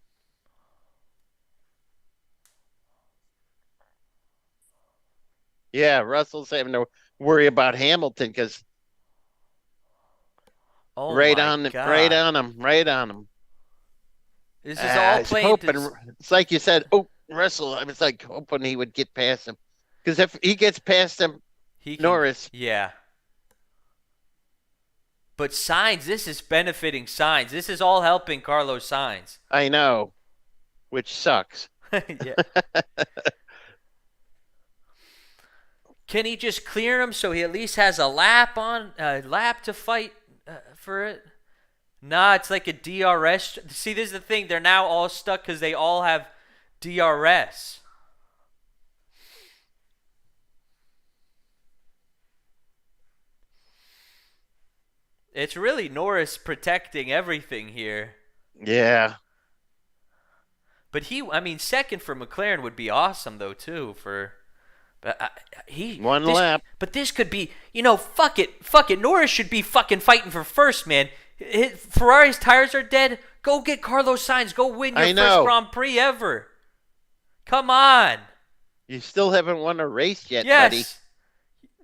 Yeah, Russell's having to worry about Hamilton because right on him. This is all I was playing hoping, to. it's like you said, oh, Russell, I was like hoping he would get past him. Because if he gets past him, He can. Norris, Yeah. But Sainz, this is benefiting Sainz. This is all helping Carlos Sainz. I know, which sucks. Yeah. Can he just clear him so he at least has a lap to fight for it? Nah, it's like a DRS. See, this is the thing. They're now all stuck because they all have DRS. It's really Norris protecting everything here. Yeah. But second for McLaren would be awesome though too. One lap. But this could be, fuck it. Norris should be fucking fighting for first, man. Ferrari's tires are dead. Go get Carlos Sainz. Go win your first Grand Prix ever. Come on. You still haven't won a race yet, Yes. buddy.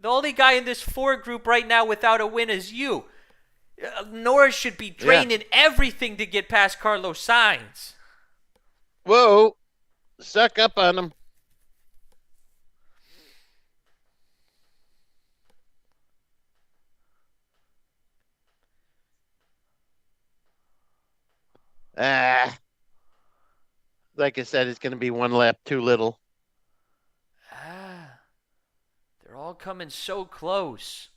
The only guy in this Ford group right now without a win is you. Norris should be draining everything to get past Carlos Sainz. Whoa. Suck up on him. Like I said, it's going to be one lap too little. They're all coming so close.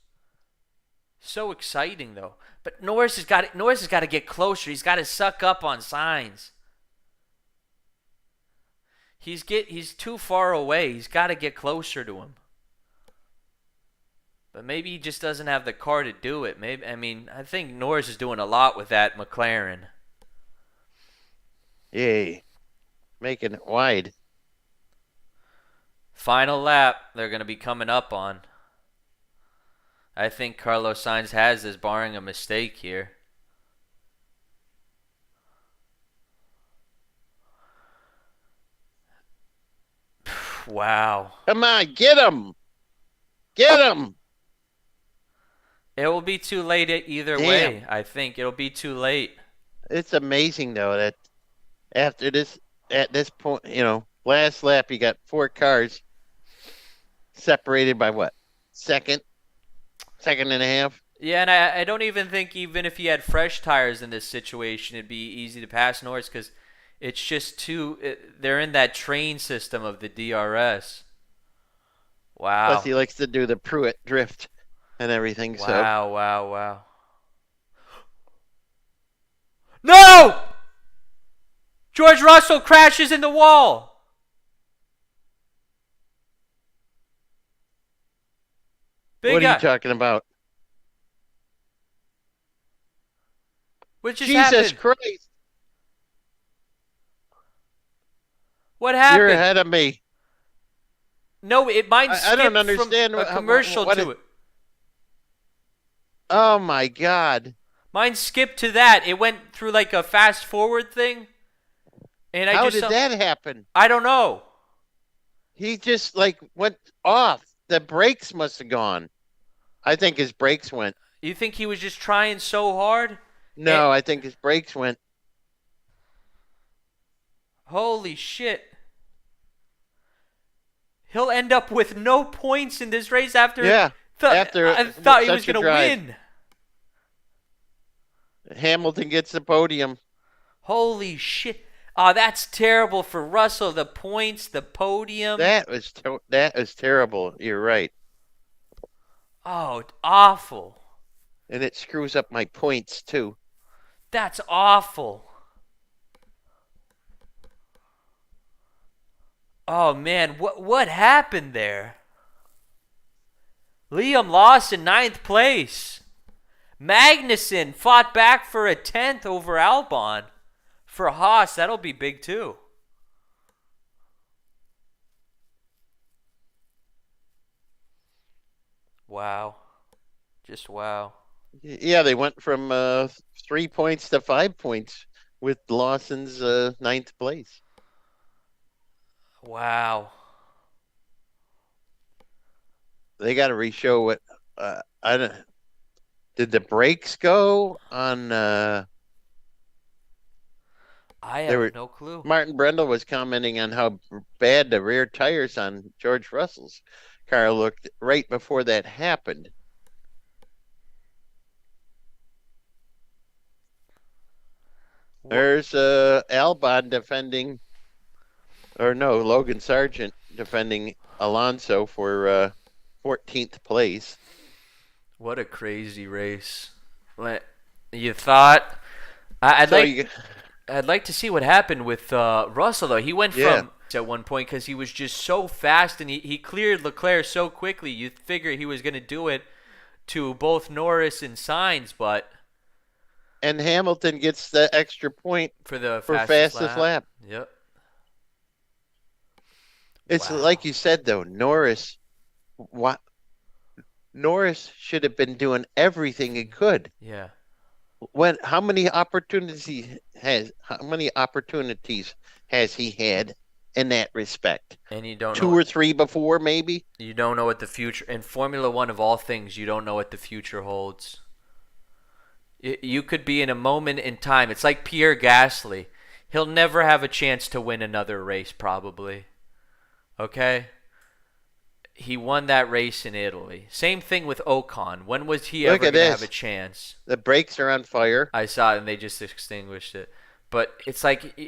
So exciting though. But Norris has got to get closer. He's got to suck up on Sainz. He's too far away. He's got to get closer to him. But maybe he just doesn't have the car to do it. I think Norris is doing a lot with that McLaren. Yay. Making it wide. Final lap they're going to be coming up on. I think Carlos Sainz has this, barring a mistake here. Wow. Come on, get him. Get him. It will be too late either way. I think it'll be too late. It's amazing though that after this, at this point, last lap you got 4 cars separated by what? Second and a half. Yeah, and I don't even think even if he had fresh tires in this situation, it'd be easy to pass Norris because it's just they're in that train system of the DRS. Wow. Plus he likes to do the Pruitt drift and everything. Wow. No! George Russell crashes in the wall. What are you talking about? What just Jesus happened? Christ. What happened? You're ahead of me. No, mine skipped I don't understand from a commercial to it. Oh my God. Mine skipped to that. It went through like a fast forward thing. And How did that happen? I don't know. He just went off. The brakes must have gone. I think his brakes went. You think he was just trying so hard? No, I think his brakes went. Holy shit. He'll end up with no points in this race after. Yeah. I thought he was going to win. Hamilton gets the podium. Holy shit. Oh, that's terrible for Russell. The points, the podium. That was terrible. You're right. Oh, awful. And it screws up my points too. That's awful. Oh man, what happened there? Liam Lawson, 9th place. Magnussen fought back for a 10th over Albon. For Haas, that'll be big too. Wow. Just wow. Yeah, they went from 3 points to 5 points with Lawson's 9th place. Wow. They got to re-show what I don't. Did the brakes go on? I There have were no clue. Martin Brundle was commenting on how bad the rear tires on George Russell's car looked right before that happened. What? There's Albon defending, or no, Logan Sargent defending Alonso for 14th place. What a crazy race. You thought I'd So like you, I'd like to see what happened with Russell though. He went yeah, from at one point because he was just so fast and he cleared Leclerc so quickly. You figure he was going to do it to both Norris and Sainz, but and Hamilton gets the extra point for the for fastest fastest lap. lap. Yep. It's Wow. like you said though, Norris. What Norris should have been doing everything he could. Yeah. How many opportunities has he had in that respect? And you don't Two know or three before, maybe. what the future in Formula 1 of all things, you don't know what the future holds. You could be in a moment in time. It's like Pierre Gasly. He'll never have a chance to win another race probably. Okay? He won that race in Italy. Same thing with Ocon. When was he Look ever at going to have a this. chance? The brakes are on fire. I saw it and they just extinguished it. But it's like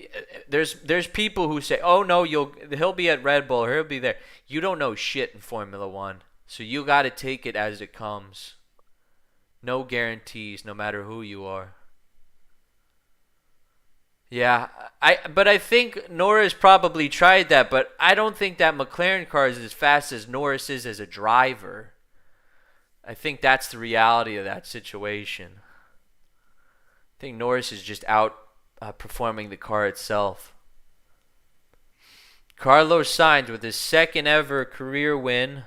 there's people who say, "Oh no, he'll be at Red Bull or he'll be there." You don't know shit in Formula 1. So you got to take it as it comes. No guarantees no matter who you are. Yeah, but I think Norris probably tried that, but I don't think that McLaren car is as fast as Norris is as a driver. I think that's the reality of that situation. I think Norris is just out performing the car itself. Carlos Sainz with his second ever career win,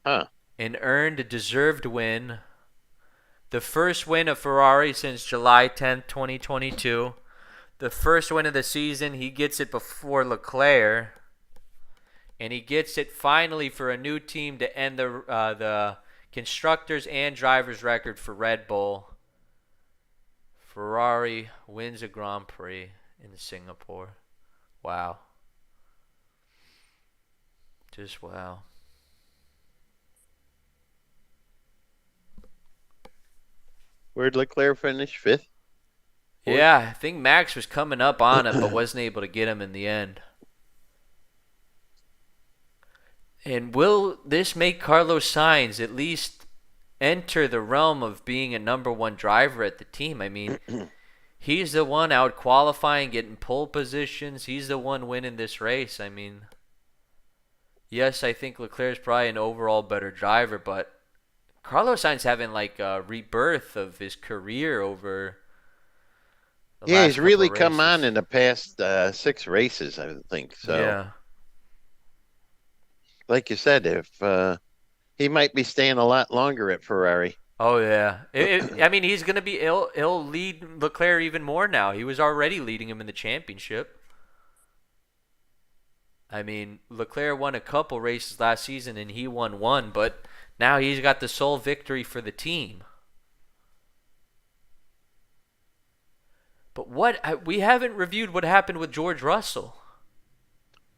Huh. an earned, deserved win. The first win of Ferrari since July 10th, 2022. The first win of the season. He gets it before Leclerc. And he gets it finally for a new team to end the constructors and drivers record for Red Bull. Ferrari wins a Grand Prix in Singapore. Wow. Just wow. Where'd Leclerc finish? Fifth? Fourth? Yeah, I think Max was coming up on him, but wasn't able to get him in the end. And will this make Carlos Sainz at least enter the realm of being a number one driver at the team? I mean, he's the one out qualifying, getting pole positions. He's the one winning this race. I mean, yes, I think Leclerc's probably an overall better driver, but Carlos Sainz having like a rebirth of his career over the Yeah, last he's really couple come on races. in the past 6 races, I think. So, Yeah. like you said, if he might be staying a lot longer at Ferrari. Oh yeah. I mean, he's gonna be. He'll lead Leclerc even more now. He was already leading him in the championship. I mean, Leclerc won a couple races last season and he won one, but now he's got the sole victory for the team. But we haven't reviewed what happened with George Russell.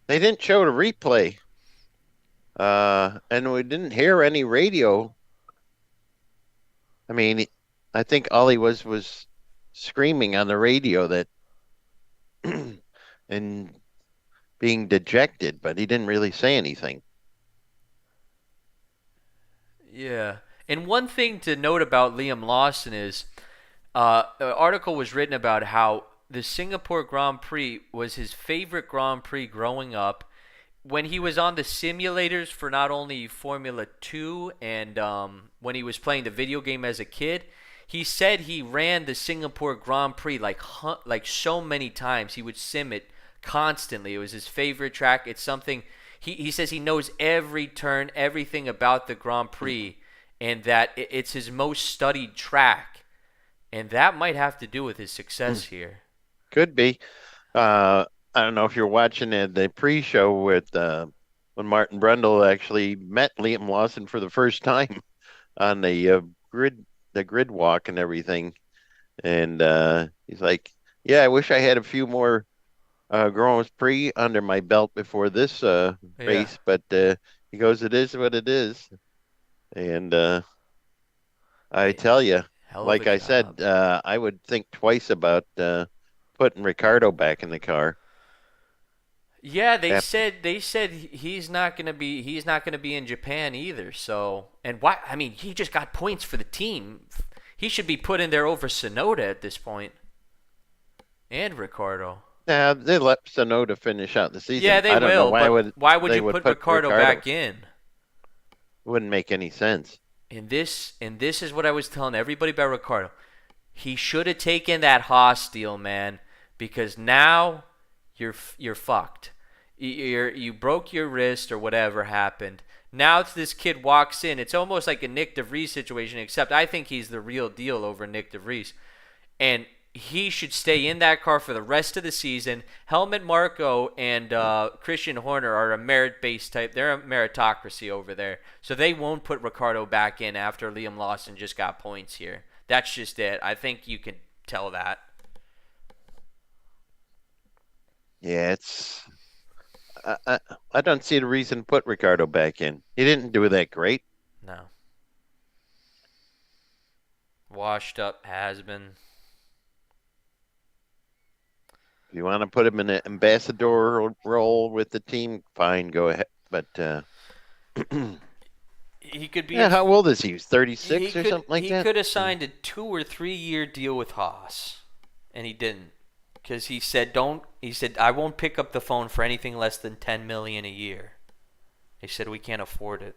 They didn't show the replay, and we didn't hear any radio. I mean, I think all he was screaming on the radio that and being dejected, but he didn't really say anything. Yeah. And one thing to note about Liam Lawson is an article was written about how the Singapore Grand Prix was his favorite Grand Prix growing up. When he was on the simulators for not only Formula 2 and when he was playing the video game as a kid, he said he ran the Singapore Grand Prix like so many times. He would sim it constantly. It was his favorite track. It's something he says he knows every turn, everything about the Grand Prix, and that it's his most studied track. And that might have to do with his success here. Could be. I don't know if you're watching the pre-show with when Martin Brundle actually met Liam Lawson for the first time on the grid walk and everything, and he's like, Yeah, I wish I had a few more Grand Prix under my belt before this Yeah. race, but he goes, it is what it is. And I Hey, tell you, hell of a like I said, job. I would think twice about putting Ricardo back in the car. Yeah, Yep. they said he's not gonna be in Japan either. So and why? I mean, he just got points for the team. He should be put in there over Sonoda at this point and Ricardo. Now they let Sonoda finish out the Yeah, season. they I don't know will, why but would why would they you would put put Ricardo Ricardo. back in? Wouldn't make any sense. And this is what I was telling everybody about Ricardo. He should have taken that Haas deal, man, because now you're fucked. You broke your wrist or whatever happened. Now this kid walks in. It's almost like a Nick DeVries situation, except I think he's the real deal over Nick DeVries. And he should stay in that car for the rest of the season. Helmut Marko and Christian Horner are a merit-based type. They're a meritocracy over there. So they won't put Ricardo back in after Liam Lawson just got points here. That's just it. I think you can tell that. Yeah, I don't see the reason to put Ricardo back in. He didn't do that great. No. Washed up has been. If you want to put him in an ambassador role with the team, fine, go ahead. But He could be yeah, in. how old is he? He's He 36 or could something like he that. could have signed a 2 or 3 year deal with Haas, and he didn't, because he said don't. He said I won't pick up the phone for anything less than 10 million a year. He said we can't afford it.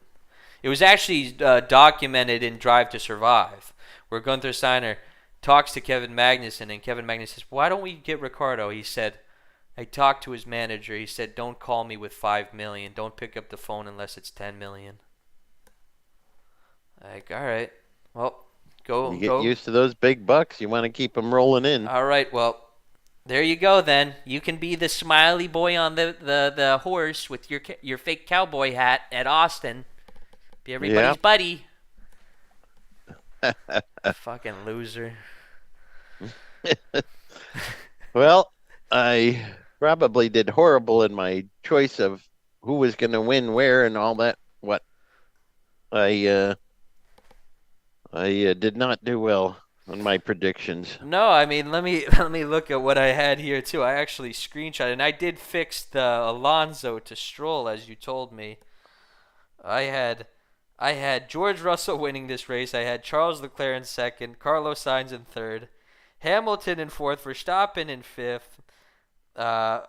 It was actually documented in Drive to Survive, where Gunther Steiner talks to Kevin Magnussen, and Kevin Magnussen says, "Why don't we get Ricardo?" He said, "I talked to his manager. He said, don't call me with 5 million. Don't pick up the phone unless it's 10 million." Like, all right, well, You get go. used to those big bucks. You want to keep them rolling in. All right, well, there you go then. You can be the smiley boy on the horse with your fake cowboy hat at Austin. Be Yeah. everybody's buddy. Fucking loser. Well, I probably did horrible in my choice of who was going to win where and all that. What I did not do well on my predictions. No, I mean let me look at what I had here too. I actually screenshot and I did fix the Alonso to Stroll as you told me. I had I had George Russell winning this race. I had Charles Leclerc in second, Carlos Sainz in third, Hamilton in fourth, Verstappen in fifth. Uh,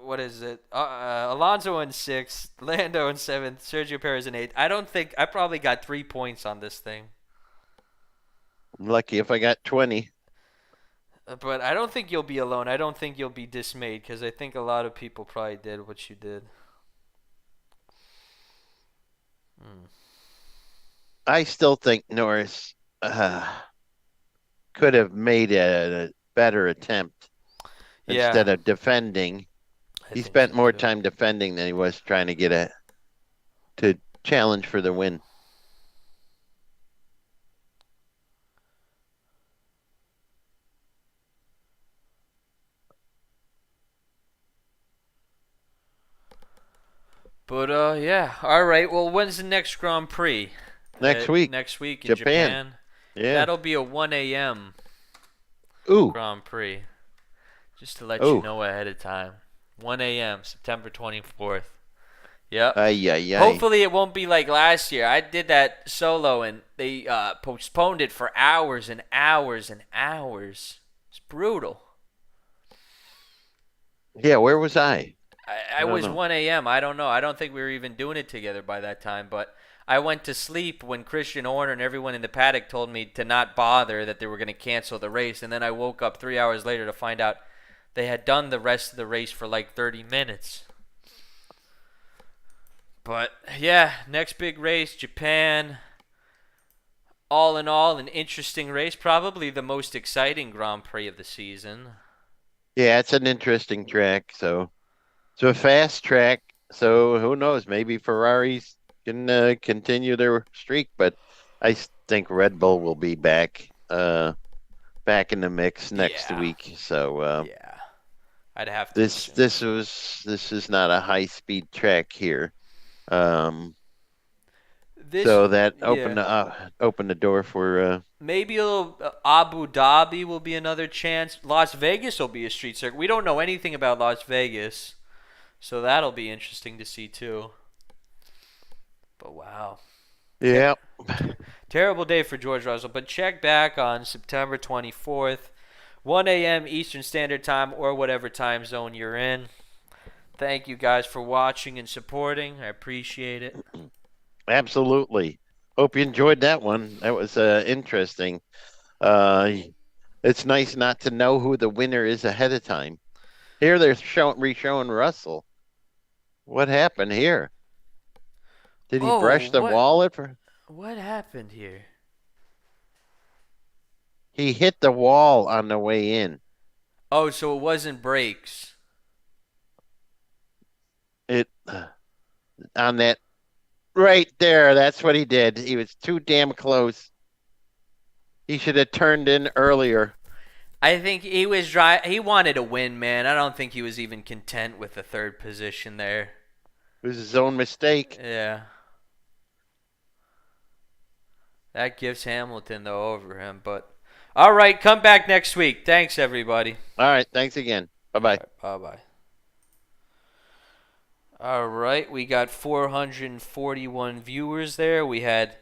what is it? Alonso in sixth, Lando in seventh, Sergio Perez in eighth. I don't think I probably got 3 points on this thing. I'm lucky if I got 20. But I don't think you'll be alone. I don't think you'll be dismayed because I think a lot of people probably did what you did. Hmm. I still think Norris could have made a better attempt Yeah, instead of defending. I He think spent so more too. time defending than he was trying to get to challenge for the win. But yeah. All right. Well, when's the next Grand Prix? Next week, Next week in Japan. Japan. Yeah. That'll be a 1 a.m. Ooh. Grand Prix. Just to let you Oh. know ahead of time. 1 a.m. September 24th. Yep. Ay, ay, ay. Hopefully it won't be like last year. I did that solo and they postponed it for hours and hours and hours. It's brutal. Yeah, where was I? I I don't was know. 1 a.m. I don't know. I don't think we were even doing it together by that time. But I went to sleep when Christian Horner and everyone in the paddock told me to not bother, that they were going to cancel the race. And then I woke up 3 hours later to find out they had done the rest of the race for like 30 minutes. But yeah, next big race, Japan. All in all, an interesting race. Probably the most exciting Grand Prix of the season. Yeah, it's an interesting track. So it's a fast track. So who knows? Maybe Ferraris can continue their streak, but I think Red Bull will be back back in the mix next Yeah. week. So Yeah. I'd have to this assume. this is not a high speed track here. Um, This, so that yeah. opened the door for Maybe a little Abu Dhabi will be another chance. Las Vegas will be a street circuit. We don't know anything about Las Vegas, so that'll be interesting to see too. But wow. yeah. Terrible day for George Russell, but check back on September 24th, 1 a.m. Eastern Standard Time or whatever time zone you're in. Thank you guys for watching and supporting. I appreciate it. Absolutely. Hope you enjoyed that one. That was interesting. Uh, it's nice not to know who the winner is ahead of time. Here they're re-showing Russell. What happened here? Did he Oh, brush the wall? what happened here? He hit the wall on the way in. Oh, so it wasn't brakes. It on that right there. That's what he did. He was too damn close. He should have turned in earlier. I think he wanted to win, man. I don't think he was even content with the third position there. It was his own mistake. Yeah. That gives Hamilton though over him, but all right, come back next week. Thanks everybody. All right. Thanks again. Bye bye. Bye-bye. All right, we got 441 viewers there. We had